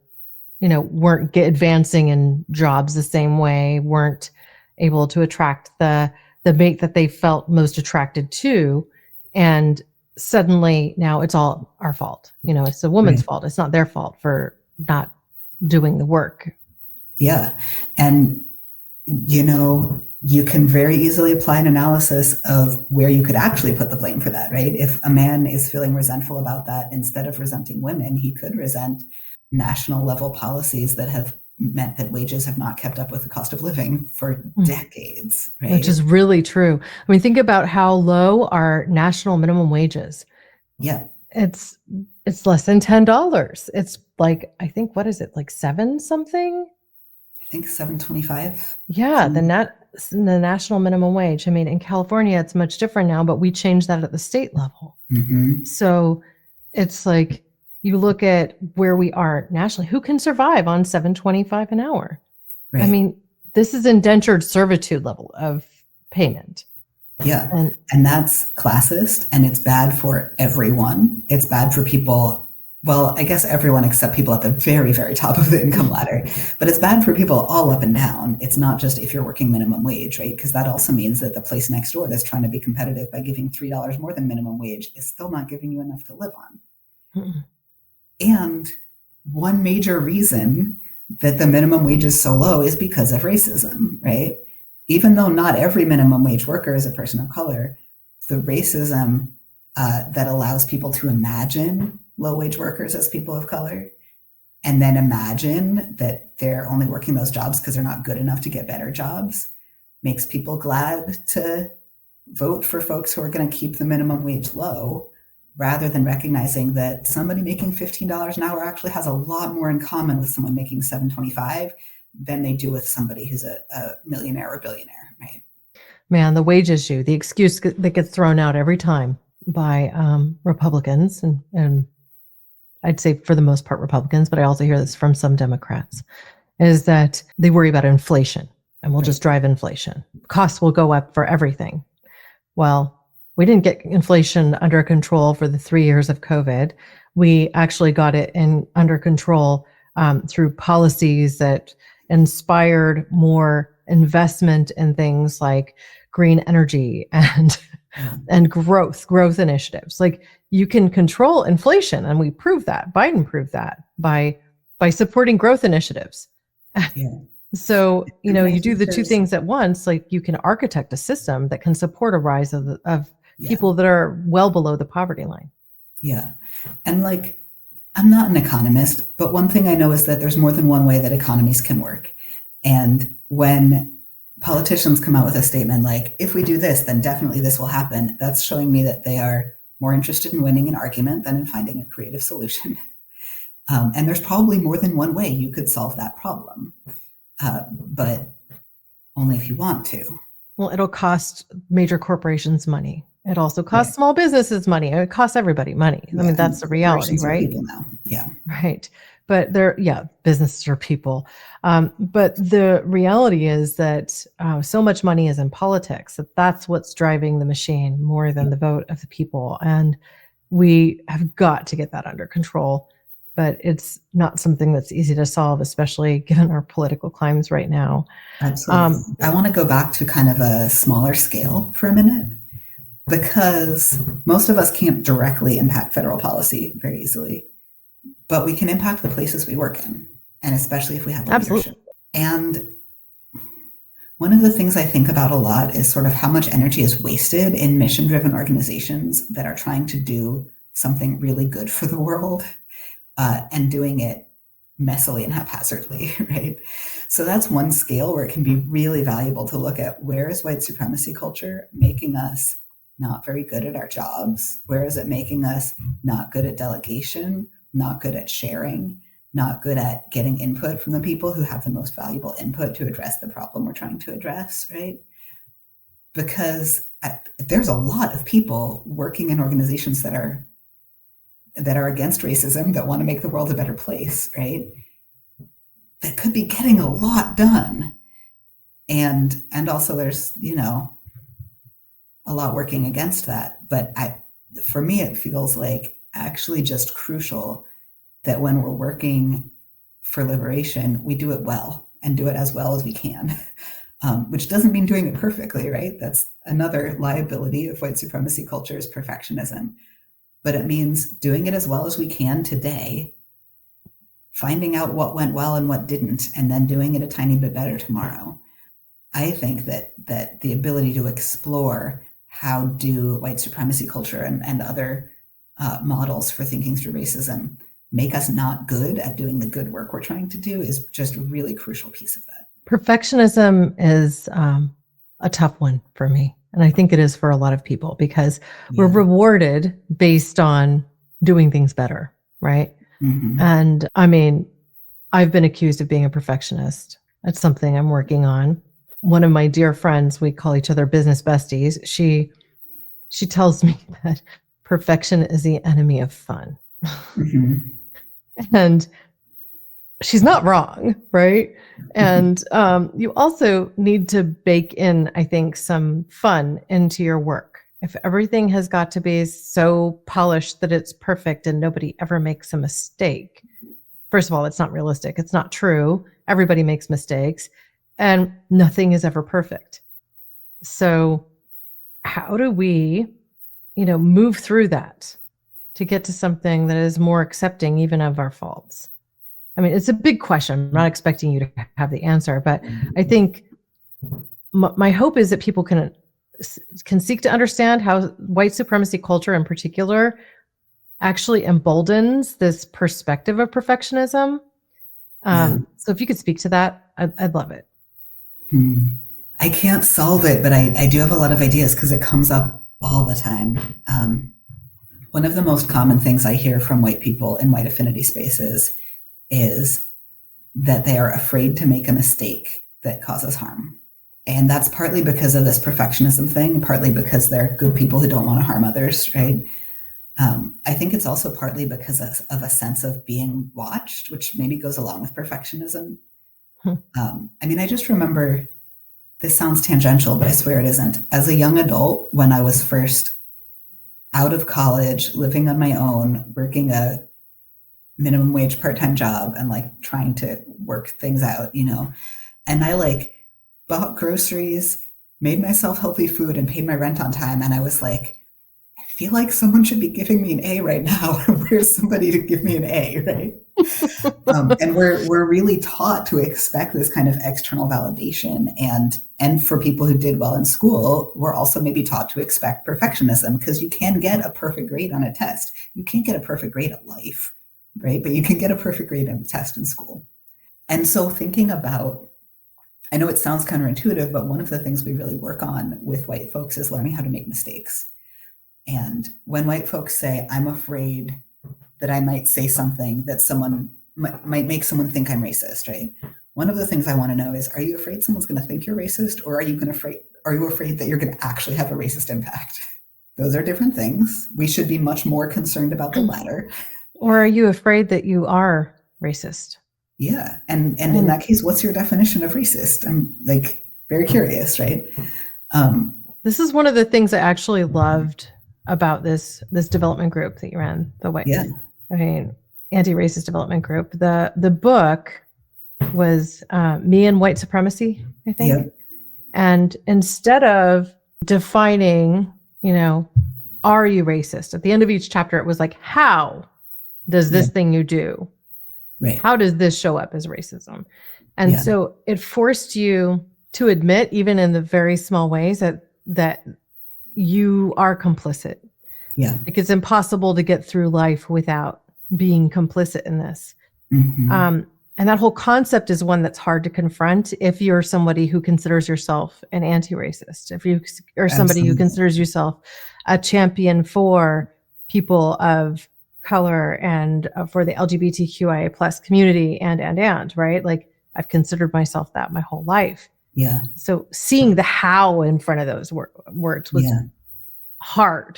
weren't advancing in jobs the same way, weren't able to attract the mate that they felt most attracted to. And suddenly now it's all our fault. It's the woman's fault. It's not their fault for not doing the work. Yeah. And, you can very easily apply an analysis of where you could actually put the blame for that, right? If a man is feeling resentful about that, instead of resenting women, he could resent national level policies that have meant that wages have not kept up with the cost of living for decades, right? Which is really true. I mean, think about how low our national minimum wage is. Yeah. It's less than $10. It's like, I think, what is it, like 7 something? I think $7.25. Yeah, the national minimum wage. I mean, in California, it's much different now, but we changed that at the state level. Mm-hmm. So it's like, you look at where we are nationally, who can survive on $7.25 an hour? Right. I mean, this is indentured servitude level of payment. Yeah. And that's classist, and it's bad for everyone. It's bad for people, well, I guess everyone except people at the very, very top of the income ladder. But it's bad for people all up and down. It's not just if you're working minimum wage, right? Because that also means that the place next door that's trying to be competitive by giving $3 more than minimum wage is still not giving you enough to live on. Mm-mm. And one major reason that the minimum wage is so low is because of racism, right? Even though not every minimum wage worker is a person of color, the racism that allows people to imagine low wage workers as people of color, and then imagine that they're only working those jobs because they're not good enough to get better jobs, makes people glad to vote for folks who are going to keep the minimum wage low, rather than recognizing that somebody making $15 an hour actually has a lot more in common with someone making $7.25 than they do with somebody who's a millionaire or billionaire, right? Man, the wage issue, the excuse that gets thrown out every time by Republicans, and I'd say for the most part Republicans, but I also hear this from some Democrats, is that they worry about inflation and we'll just drive inflation. Costs will go up for everything. Well, we didn't get inflation under control for the 3 years of COVID. We actually got it under control through policies that inspired more investment in things like green energy and growth initiatives. Like, you can control inflation, and we proved that. Biden proved that by supporting growth initiatives. Yeah. So, you do the two things at once. Like, you can architect a system that can support a rise of people that are well below the poverty line. Yeah. And like, I'm not an economist, but one thing I know is that there's more than one way that economies can work. And when politicians come out with a statement like, if we do this, then definitely this will happen, that's showing me that they are more interested in winning an argument than in finding a creative solution. And there's probably more than one way you could solve that problem, but only if you want to. Well, it'll cost major corporations money. It also costs small businesses money. It costs everybody money. I mean, that's the reality, right? People now. Yeah. Right. But businesses are people. But the reality is that so much money is in politics that's what's driving the machine more than the vote of the people. And we have got to get that under control. But it's not something that's easy to solve, especially given our political climes right now. Absolutely. I want to go back to kind of a smaller scale for a minute, because most of us can't directly impact federal policy very easily, but we can impact the places we work in, and especially if we have leadership. And one of the things I think about a lot is sort of how much energy is wasted in mission-driven organizations that are trying to do something really good for the world, and doing it messily and haphazardly, right? So that's one scale where it can be really valuable to look at, where is white supremacy culture making us not very good at our jobs? Where is it making us not good at delegation, not good at sharing, not good at getting input from the people who have the most valuable input to address the problem we're trying to address, right? Because there's a lot of people working in organizations that are against racism, that want to make the world a better place, right? That could be getting a lot done. And also there's, a lot working against that. But for me, it feels like actually just crucial that when we're working for liberation, we do it well, and do it as well as we can, which doesn't mean doing it perfectly, right? That's another liability of white supremacy culture, is perfectionism. But it means doing it as well as we can today, finding out what went well and what didn't, and then doing it a tiny bit better tomorrow. I think that the ability to explore how do white supremacy culture and other models for thinking through racism make us not good at doing the good work we're trying to do is just a really crucial piece of that. Perfectionism is a tough one for me. And I think it is for a lot of people because we're rewarded based on doing things better, right? Mm-hmm. And I mean, I've been accused of being a perfectionist. That's something I'm working on. One of my dear friends, we call each other business besties, she tells me that perfection is the enemy of fun. Mm-hmm. And she's not wrong, right? And you also need to bake in, I think, some fun into your work. If everything has got to be so polished that it's perfect and nobody ever makes a mistake, first of all, it's not realistic. It's not true. Everybody makes mistakes and nothing is ever perfect. So how do we, move through that to get to something that is more accepting even of our faults? I mean, it's a big question. I'm not expecting you to have the answer, but I think my hope is that people can seek to understand how white supremacy culture in particular actually emboldens this perspective of perfectionism. So if you could speak to that, I'd love it. I can't solve it, but I do have a lot of ideas because it comes up all the time. One of the most common things I hear from white people in white affinity spaces is that they are afraid to make a mistake that causes harm. And that's partly because of this perfectionism thing, partly because they're good people who don't want to harm others, right? I think it's also partly because of a sense of being watched, which maybe goes along with perfectionism. I mean, I just remember, this sounds tangential, but I swear it isn't. As a young adult, when I was first out of college, living on my own, working a minimum wage part-time job and like trying to work things out, and I like bought groceries, made myself healthy food and paid my rent on time. And I was like, I feel like someone should be giving me an A right now. Where's somebody to give me an A, right? And we're really taught to expect this kind of external validation. And for people who did well in school, we're also maybe taught to expect perfectionism because you can get a perfect grade on a test. You can't get a perfect grade at life, right? But you can get a perfect grade on a test in school. And so thinking about, I know it sounds counterintuitive, but one of the things we really work on with white folks is learning how to make mistakes. And when white folks say, I'm afraid that I might say something that someone might make someone think I'm racist, right? One of the things I want to know is, are you afraid someone's going to think you're racist, or are you afraid that you're going to actually have a racist impact? Those are different things. We should be much more concerned about the latter. Or are you afraid that you are racist? Yeah. And in that case, what's your definition of racist? I'm like very curious, right? This is one of the things I actually loved about this development group that you ran, Antiracist Development Group. The book was Me and White Supremacy, I think. Yeah. And instead of defining, are you racist? At the end of each chapter, it was like, how does this thing you do? Right. How does this show up as racism? And so it forced you to admit, even in the very small ways, that you are complicit. Yeah. Like it's impossible to get through life without being complicit in this. Mm-hmm. And that whole concept is one that's hard to confront if you're somebody who considers yourself an anti-racist, if you are somebody who considers yourself a champion for people of color and for the LGBTQIA plus community and, right? Like I've considered myself that my whole life. Yeah. So seeing the how in front of those words was hard,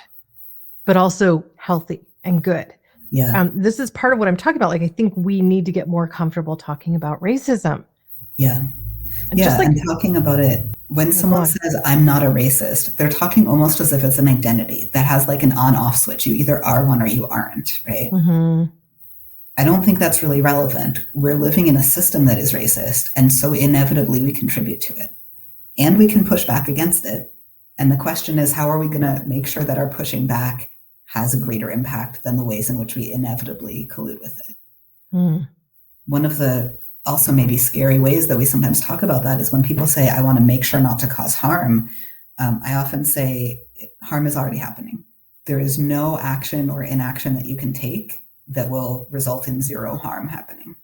but also healthy and good. Yeah. This is part of what I'm talking about. Like, I think we need to get more comfortable talking about racism. Yeah. And and talking about it. When someone says, I'm not a racist, they're talking almost as if it's an identity that has like an on-off switch. You either are one or you aren't, right? Mm-hmm. I don't think that's really relevant. We're living in a system that is racist, and so inevitably we contribute to it. And we can push back against it. And the question is, how are we going to make sure that our pushing back has a greater impact than the ways in which we inevitably collude with it? Mm. One of the also maybe scary ways that we sometimes talk about that is when people say, I want to make sure not to cause harm. I often say harm is already happening. There is no action or inaction that you can take that will result in zero harm happening.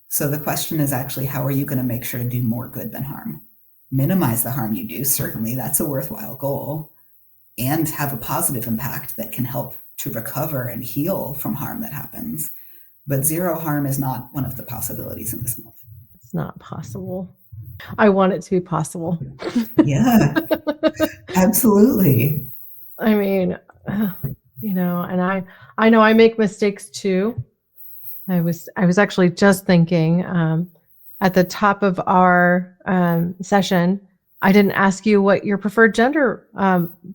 So the question is actually, how are you going to make sure to do more good than harm? Minimize the harm you do, certainly, that's a worthwhile goal, and have a positive impact that can help to recover and heal from harm that happens. But zero harm is not one of the possibilities in this moment. It's not possible. I want it to be possible. Yeah, absolutely. I mean, and I know I make mistakes too. I was actually just thinking at the top of our session, I didn't ask you what your preferred gender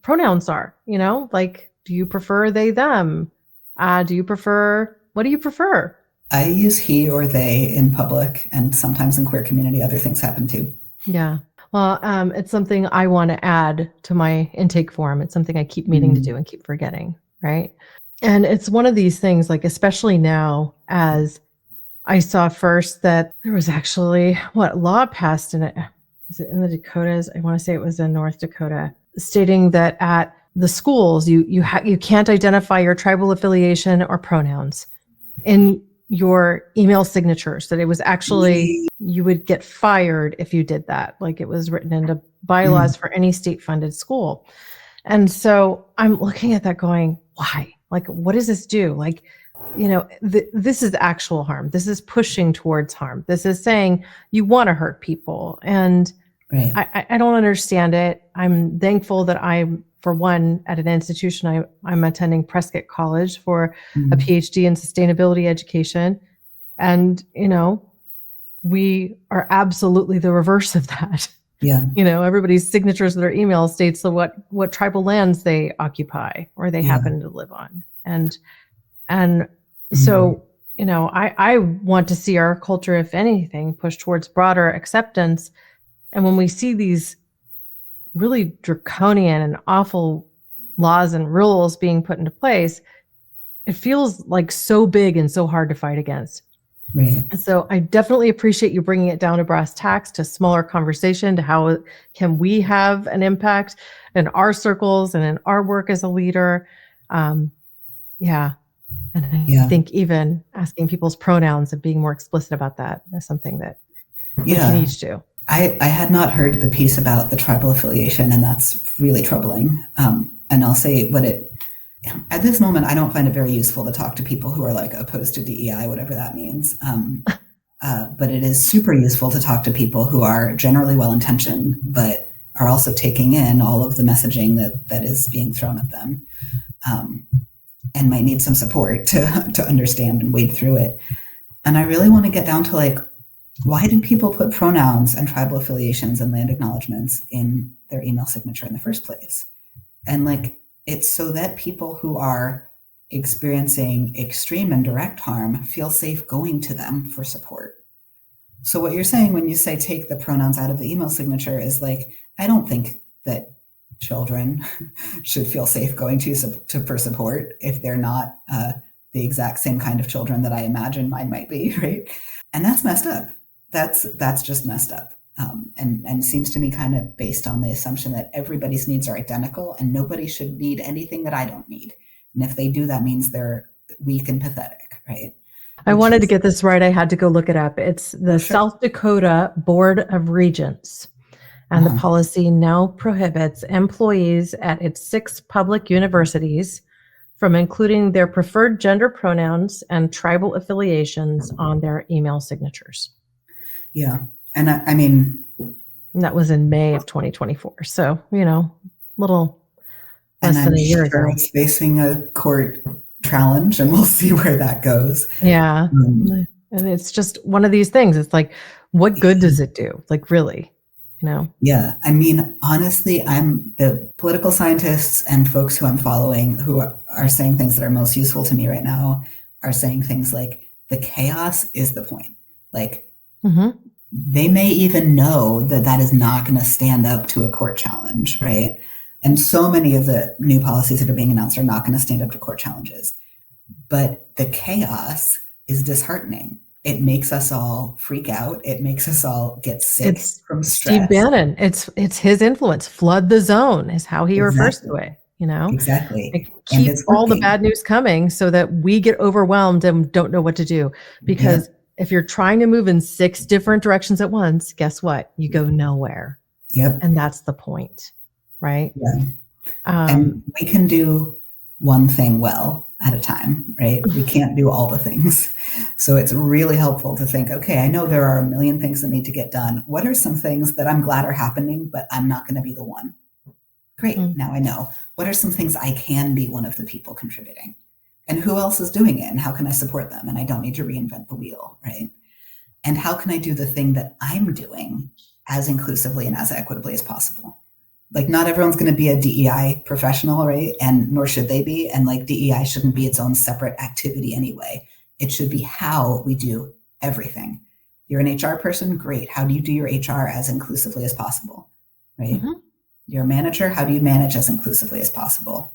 pronouns are. Like, do you prefer they, them? What do you prefer? I use he or they in public, and sometimes in queer community, other things happen too. Yeah. Well, it's something I want to add to my intake form. It's something I keep meaning to do and keep forgetting. Right. And it's one of these things, like, especially now, as I saw first that there was actually law passed in it. Was it in the Dakotas? I want to say it was in North Dakota, stating that at the schools, you can't identify your tribal affiliation or pronouns in your email signatures, that it was actually, you would get fired if you did that. Like, it was written into bylaws for any state funded school. And so I'm looking at that going, why? Like, what does this do? Like, this is actual harm. This is pushing towards harm. This is saying you want to hurt people. And right. I don't understand it. I'm thankful that I'm, for one, at an institution, I'm attending Prescott College for a PhD in sustainability education. And, we are absolutely the reverse of that. Yeah. Everybody's signatures of their email states what tribal lands they occupy or they happen to live on. And so, I want to see our culture, if anything, push towards broader acceptance. And when we see these really draconian and awful laws and rules being put into place, it feels like so big and so hard to fight against. Right. So I definitely appreciate you bringing it down to brass tacks, to smaller conversation, to how can we have an impact in our circles and in our work as a leader. And I think even asking people's pronouns and being more explicit about that is something that we can each do. I had not heard the piece about the tribal affiliation, and that's really troubling. And I'll say at this moment, I don't find it very useful to talk to people who are like opposed to DEI, whatever that means. But it is super useful to talk to people who are generally well-intentioned, but are also taking in all of the messaging that is being thrown at them, and might need some support to understand and wade through it. And I really want to get down to, like, why did people put pronouns and tribal affiliations and land acknowledgements in their email signature in the first place? And, like, it's so that people who are experiencing extreme and direct harm feel safe going to them for support. So what you're saying when you say take the pronouns out of the email signature is, like, I don't think that children should feel safe going to for support if they're not the exact same kind of children that I imagine mine might be, right? And that's messed up. That's just messed up. And seems to me kind of based on the assumption that everybody's needs are identical and nobody should need anything that I don't need. And if they do, that means they're weak and pathetic, right? I wanted to get this right. I had to go look it up. It's the South Dakota Board of Regents. And the policy now prohibits employees at its 6 public universities from including their preferred gender pronouns and tribal affiliations on their email signatures. Yeah. And I mean, and that was in May of 2024. So, little less than a year ago. It's facing a court challenge, and we'll see where that goes. Yeah. And it's just one of these things. It's like, what good does it do? Like, really? Yeah. I mean, honestly, I'm the political scientists and folks who I'm following who are saying things that are most useful to me right now are saying things like the chaos is the point. Like, they may even know that is not going to stand up to a court challenge, right? And so many of the new policies that are being announced are not going to stand up to court challenges. But the chaos is disheartening. It makes us all freak out. It makes us all get sick from Steve stress. Bannon. It's his influence. Flood the zone is how he refers to it. Exactly. Like, And keep it's all the working. bad news coming so that we get overwhelmed and don't know what to do. Because if you're trying to move in 6 different directions at once, guess what? You go nowhere. Yep. And that's the point, right? Yeah. And we can do one thing well at a time, right? We can't do all the things. So it's really helpful to think, okay, I know there are a million things that need to get done. What are some things that I'm glad are happening, but I'm not going to be the one? Great. Now I know. What are some things I can be one of the people contributing? And who else is doing it? And how can I support them? And I don't need to reinvent the wheel, right? And how can I do the thing that I'm doing as inclusively and as equitably as possible? Like, not everyone's going to be a DEI professional, right? And nor should they be. And like, DEI shouldn't be its own separate activity anyway. It should be how we do everything. You're an HR person? Great. How do you do your HR as inclusively as possible, right? You're a manager? How do you manage as inclusively as possible?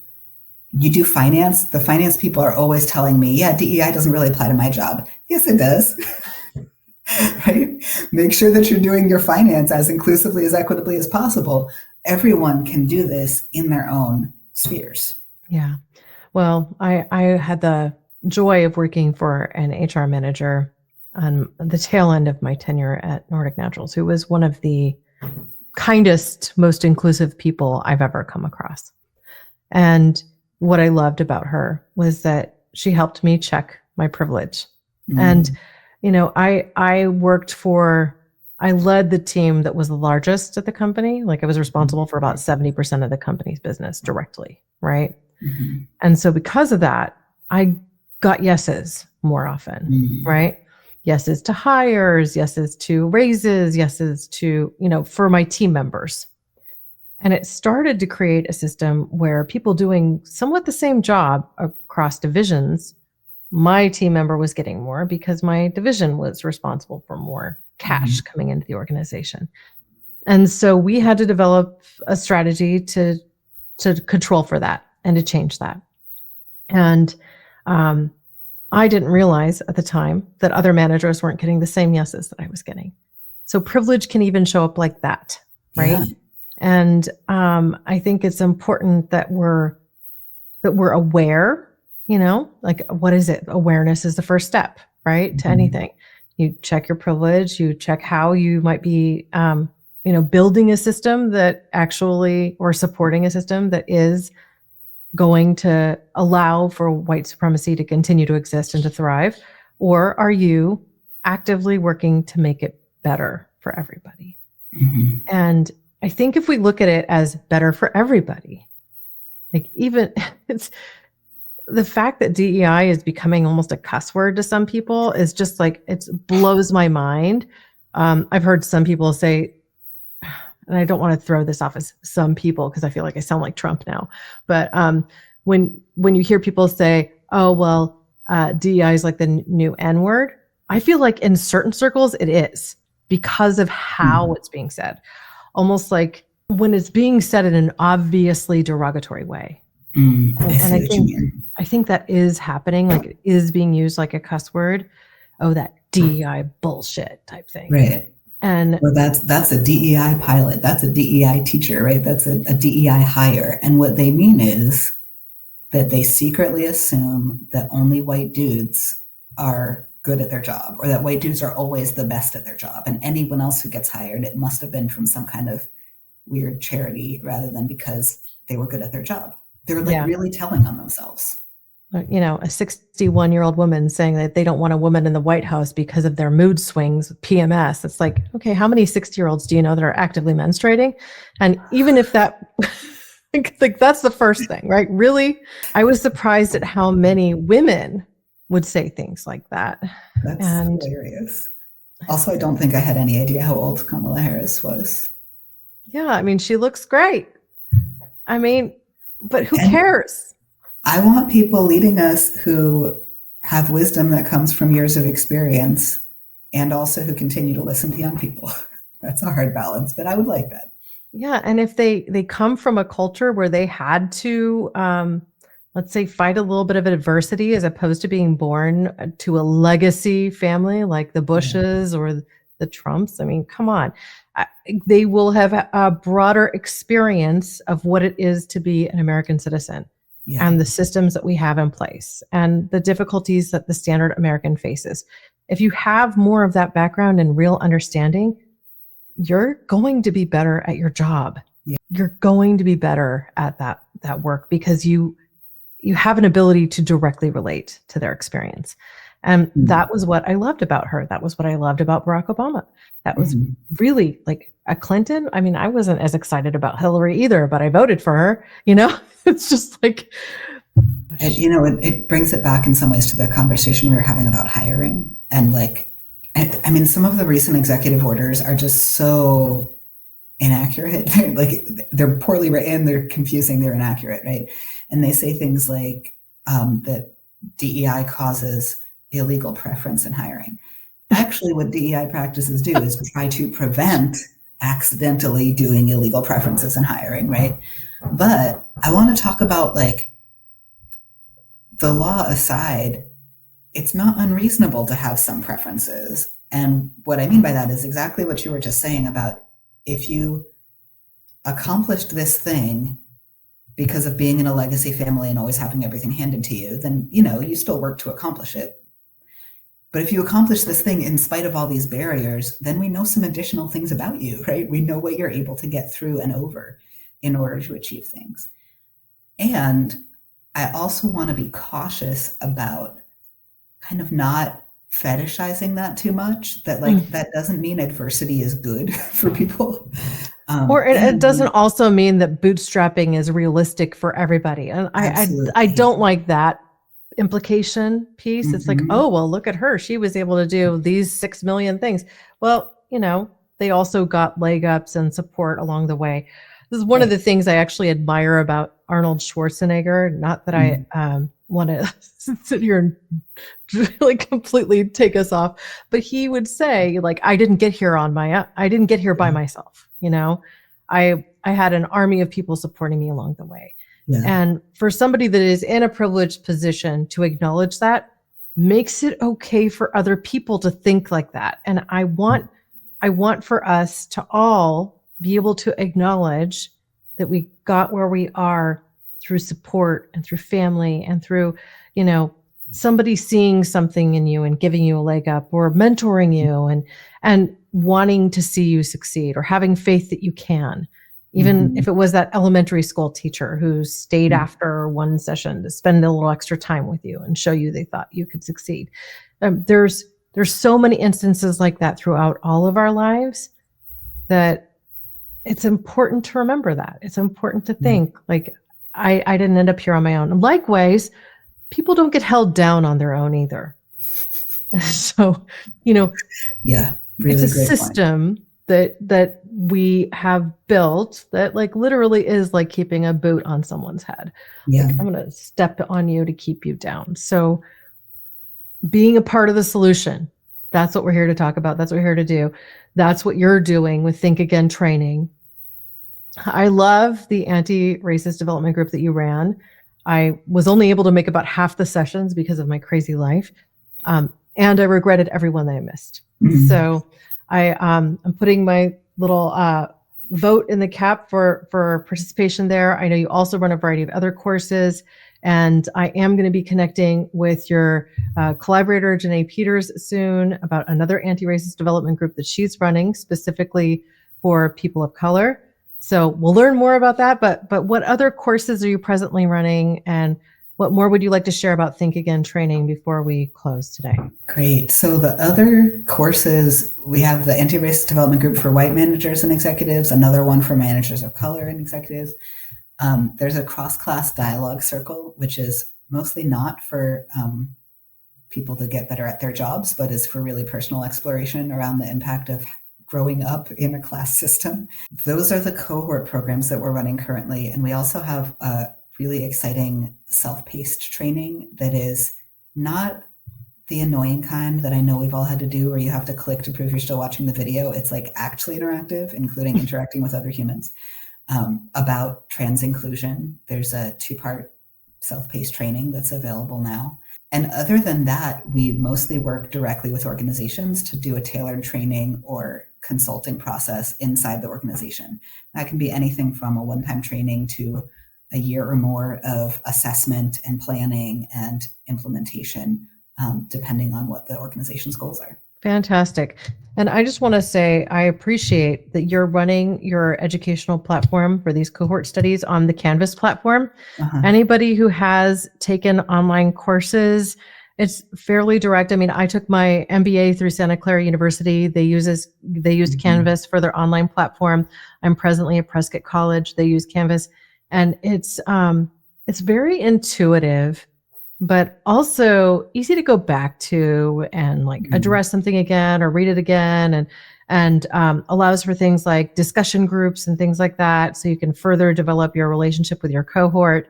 You do finance? The finance people are always telling me, yeah, DEI doesn't really apply to my job. Yes, it does. Right? Make sure that you're doing your finance as inclusively, as equitably as possible. Everyone can do this in their own spheres. Yeah. Well, I had the joy of working for an HR manager on the tail end of my tenure at Nordic Naturals, who was one of the kindest, most inclusive people I've ever come across. And what I loved about her was that she helped me check my privilege. And, I led the team that was the largest at the company. Like, I was responsible for about 70% of the company's business directly, right? And so because of that, I got yeses more often, right? Yeses to hires, yeses to raises, yeses to, for my team members. And it started to create a system where people doing somewhat the same job across divisions, my team member was getting more because my division was responsible for more cash coming into the organization. And so we had to develop a strategy to control for that and to change that. And I didn't realize at the time that other managers weren't getting the same yeses that I was getting. So privilege can even show up like that, right? Yeah. And I think it's important that we're aware, like, what is it? Awareness is the first step, right? To anything. You check your privilege, you check how you might be, building a system that actually, or supporting a system that is going to allow for white supremacy to continue to exist and to thrive. Or are you actively working to make it better for everybody? And I think if we look at it as better for everybody, like, even it's the fact that DEI is becoming almost a cuss word to some people is just like, it blows my mind. I've heard some people say, and I don't want to throw this off as some people because I feel like I sound like Trump now, but when you hear people say, oh, well, DEI is like the new N-word, I feel like in certain circles it is, because of how it's being said. Almost like when it's being said in an obviously derogatory way. I think that is happening. Like, it is being used like a cuss word. Oh, that DEI bullshit type thing. Right. And well, that's a DEI pilot. That's a DEI teacher, right? That's a DEI hire. And what they mean is that they secretly assume that only white dudes are good at their job, or that white dudes are always the best at their job. And anyone else who gets hired, it must have been from some kind of weird charity rather than because they were good at their job. They're really telling on themselves. A 61-year-old woman saying that they don't want a woman in the White House because of their mood swings, PMS. It's like, okay, how many 60-year-olds do you know that are actively menstruating? And even if that, like, that's the first thing, right? Really, I was surprised at how many women would say things like that. That's hilarious. Also, I don't think I had any idea how old Kamala Harris was. Yeah, I mean, she looks great. I mean, but who cares? I want people leading us who have wisdom that comes from years of experience, and also who continue to listen to young people. That's a hard balance, but I would like that. Yeah, and if they come from a culture where they had to let's say, fight a little bit of adversity as opposed to being born to a legacy family like the Bushes or the Trumps. I mean, come on. They will have a broader experience of what it is to be an American citizen and the systems that we have in place and the difficulties that the standard American faces. If you have more of that background and real understanding, you're going to be better at your job. You're going to be better at that work because you have an ability to directly relate to their experience. And that was what I loved about her. That was what I loved about Barack Obama. That was really like a Clinton. I mean, I wasn't as excited about Hillary either, but I voted for her, It's just like... And, it brings it back in some ways to the conversation we were having about hiring. And I mean, some of the recent executive orders are just so inaccurate. They're poorly written, they're confusing, they're inaccurate, right? And they say things like that DEI causes illegal preference in hiring. Actually, what DEI practices do is try to prevent accidentally doing illegal preferences in hiring, right? But I want to talk about the law aside, it's not unreasonable to have some preferences. And what I mean by that is exactly what you were just saying about if you accomplished this thing because of being in a legacy family and always having everything handed to you, then, you still work to accomplish it. But if you accomplish this thing in spite of all these barriers, then we know some additional things about you, right? We know what you're able to get through and over in order to achieve things. And I also want to be cautious about kind of not fetishizing that too much, that that doesn't mean adversity is good for people. Or it doesn't also mean that bootstrapping is realistic for everybody. And I don't like that implication piece. It's like, oh, well, look at her. She was able to do these 6 million things. Well, they also got leg ups and support along the way. This is one of the things I actually admire about Arnold Schwarzenegger. Not that I want to sit here and really completely take us off, but he would say, I didn't get here by myself. I had an army of people supporting me along the way. Yeah. And for somebody that is in a privileged position to acknowledge that makes it okay for other people to think like that. And I want for us to all be able to acknowledge that we got where we are through support and through family and through, somebody seeing something in you and giving you a leg up or mentoring you and wanting to see you succeed or having faith that you can. Even if it was that elementary school teacher who stayed after one session to spend a little extra time with you and show you they thought you could succeed. There's so many instances like that throughout all of our lives that it's important to remember that. It's important to think I didn't end up here on my own. And likewise, people don't get held down on their own either. So, really it's a system that we have built that literally is like keeping a boot on someone's head. I'm going to step on you to keep you down. So being a part of the solution, that's what we're here to talk about. That's what we're here to do. That's what you're doing with Think Again training. I love the Antiracist Development Group that you ran. I was only able to make about half the sessions because of my crazy life. And I regretted every one that I missed. So I'm putting my little vote in the cap for participation there. I know you also run a variety of other courses, and I am going to be connecting with your collaborator, Janae Peters, soon about another anti-racist development group that she's running specifically for people of color. So we'll learn more about that, but what other courses are you presently running, and what more would you like to share about Think Again training before we close today? Great. So the other courses, we have the Anti-Racist Development Group for white managers and executives, another one for managers of color and executives. There's a cross-class dialogue circle, which is mostly not for people to get better at their jobs, but is for really personal exploration around the impact of growing up in a class system. Those are the cohort programs that we're running currently. And we also have a really exciting self-paced training that is not the annoying kind that I know we've all had to do where you have to click to prove you're still watching the video. It's actually interactive, including interacting with other humans, about trans inclusion. There's a 2-part self-paced training that's available now. And other than that, we mostly work directly with organizations to do a tailored training or consulting process inside the organization. That can be anything from a one-time training to a year or more of assessment and planning and implementation, depending on what the organization's goals are. Fantastic. And I just want to say, I appreciate that you're running your educational platform for these cohort studies on the Canvas platform. Anybody who has taken online courses, it's fairly direct. I mean, I took my MBA through Santa Clara University. They used Canvas for their online platform. I'm presently at Prescott College. They use Canvas, and it's very intuitive, but also easy to go back to and like address something again or read it again, and allows for things like discussion groups and things like that, so you can further develop your relationship with your cohort.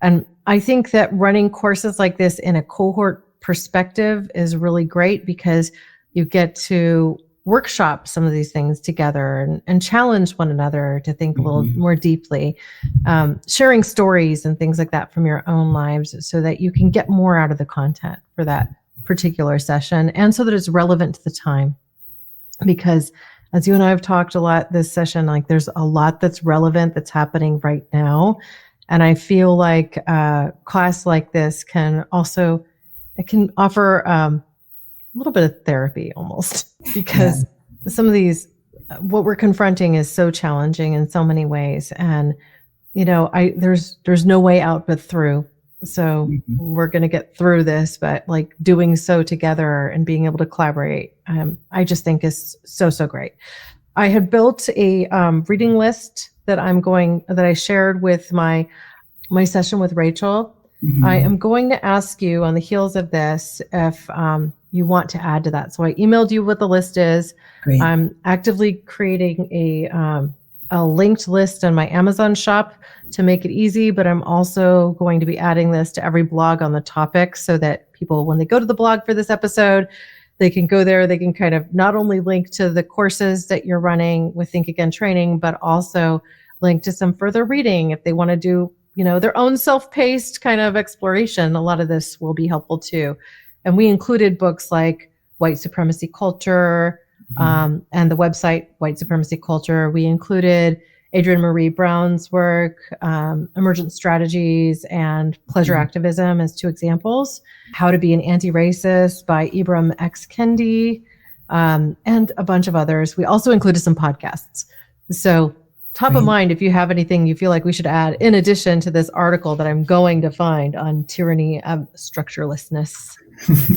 And I think that running courses like this in a cohort perspective is really great, because you get to workshop some of these things together and challenge one another to think a little more deeply, sharing stories and things like that from your own lives, so that you can get more out of the content for that particular session, and so that it's relevant to the time. Because as you and I have talked a lot this session, like there's a lot that's relevant that's happening right now. And I feel like a class like this can offer a little bit of therapy almost, because some of these, what we're confronting is so challenging in so many ways. And, there's no way out but through. So we're going to get through this, but like doing so together and being able to collaborate, I just think is so, so great. I had built a reading list that I shared with my session with Rachel. I am going to ask you on the heels of this if you want to add to that. So I emailed you what the list is. Great. I'm actively creating a linked list on my Amazon shop to make it easy, but I'm also going to be adding this to every blog on the topic, so that people, when they go to the blog for this episode, they can go there, they can kind of not only link to the courses that you're running with Think Again training, but also link to some further reading if they want to do their own self-paced kind of exploration. A lot of this will be helpful too. And we included books like White Supremacy Culture, and the website White Supremacy Culture. We included Adrienne Marie Brown's work, Emergent Strategies and Pleasure Activism as two examples. How to Be an Anti-Racist by Ibram X. Kendi, and a bunch of others. We also included some podcasts. So top of mind, if you have anything you feel like we should add, in addition to this article that I'm going to find on tyranny of structurelessness.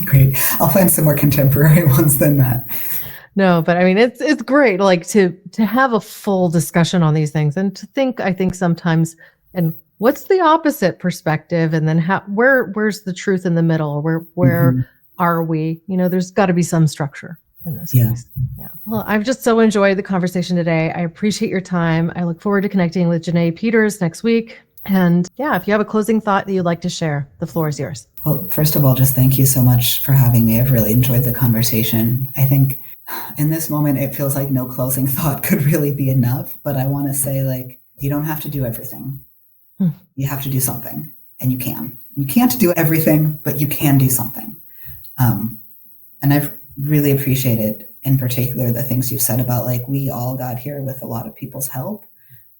Great. I'll find some more contemporary ones than that. No, but I mean, it's great, like to have a full discussion on these things, and to think, I think sometimes, and what's the opposite perspective, and then where's the truth in the middle? Where are we? There's got to be some structure in this case. Yeah. Well, I've just so enjoyed the conversation today. I appreciate your time. I look forward to connecting with Janae Peters next week. And if you have a closing thought that you'd like to share, the floor is yours. Well, first of all, just thank you so much for having me. I've really enjoyed the conversation. I think in this moment, it feels like no closing thought could really be enough. But I want to say, like, you don't have to do everything. You have to do something, and you can. You can't do everything, but you can do something. And I've really appreciated, in particular, the things you've said about, like, we all got here with a lot of people's help.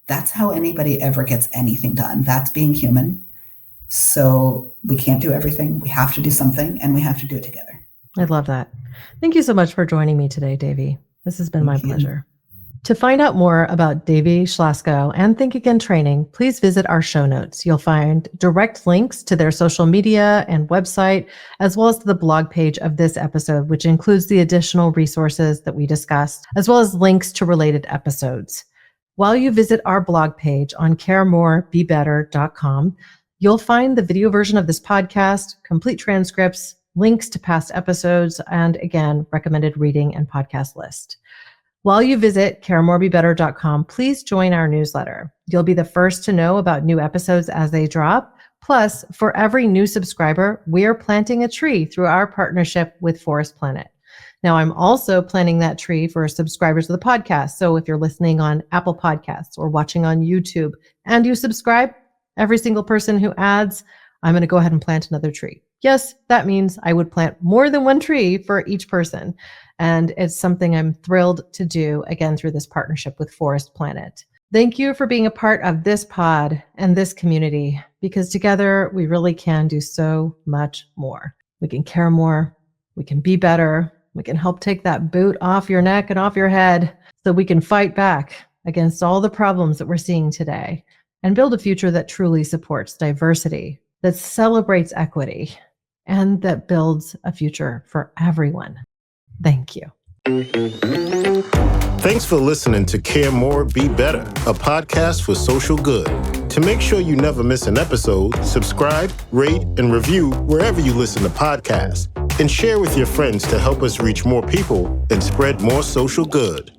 That's how anybody ever gets anything done. That's being human. So we can't do everything. We have to do something, and we have to do it together. I love that. Thank you so much for joining me today, Davey. This has been my pleasure. To find out more about Davey Shlasko and Think Again training, please visit our show notes. You'll find direct links to their social media and website, as well as to the blog page of this episode, which includes the additional resources that we discussed, as well as links to related episodes. While you visit our blog page on caremorebebetter.com, you'll find the video version of this podcast, complete transcripts, links to past episodes, and again, recommended reading and podcast list. While you visit caremorebebetter.com, please join our newsletter. You'll be the first to know about new episodes as they drop. Plus, for every new subscriber, we are planting a tree through our partnership with Forest Planet. Now, I'm also planting that tree for subscribers of the podcast. So if you're listening on Apple Podcasts or watching on YouTube and you subscribe, every single person who adds I'm going to go ahead and plant another tree. Yes, that means I would plant more than one tree for each person. And it's something I'm thrilled to do, again, through this partnership with Forest Planet. Thank you for being a part of this pod and this community, because together we really can do so much more. We can care more, we can be better, we can help take that boot off your neck and off your head so we can fight back against all the problems that we're seeing today and build a future that truly supports diversity, that celebrates equity, and that builds a future for everyone. Thank you. Thanks for listening to Care More, Be Better, a podcast for social good. To make sure you never miss an episode, subscribe, rate, and review wherever you listen to podcasts, and share with your friends to help us reach more people and spread more social good.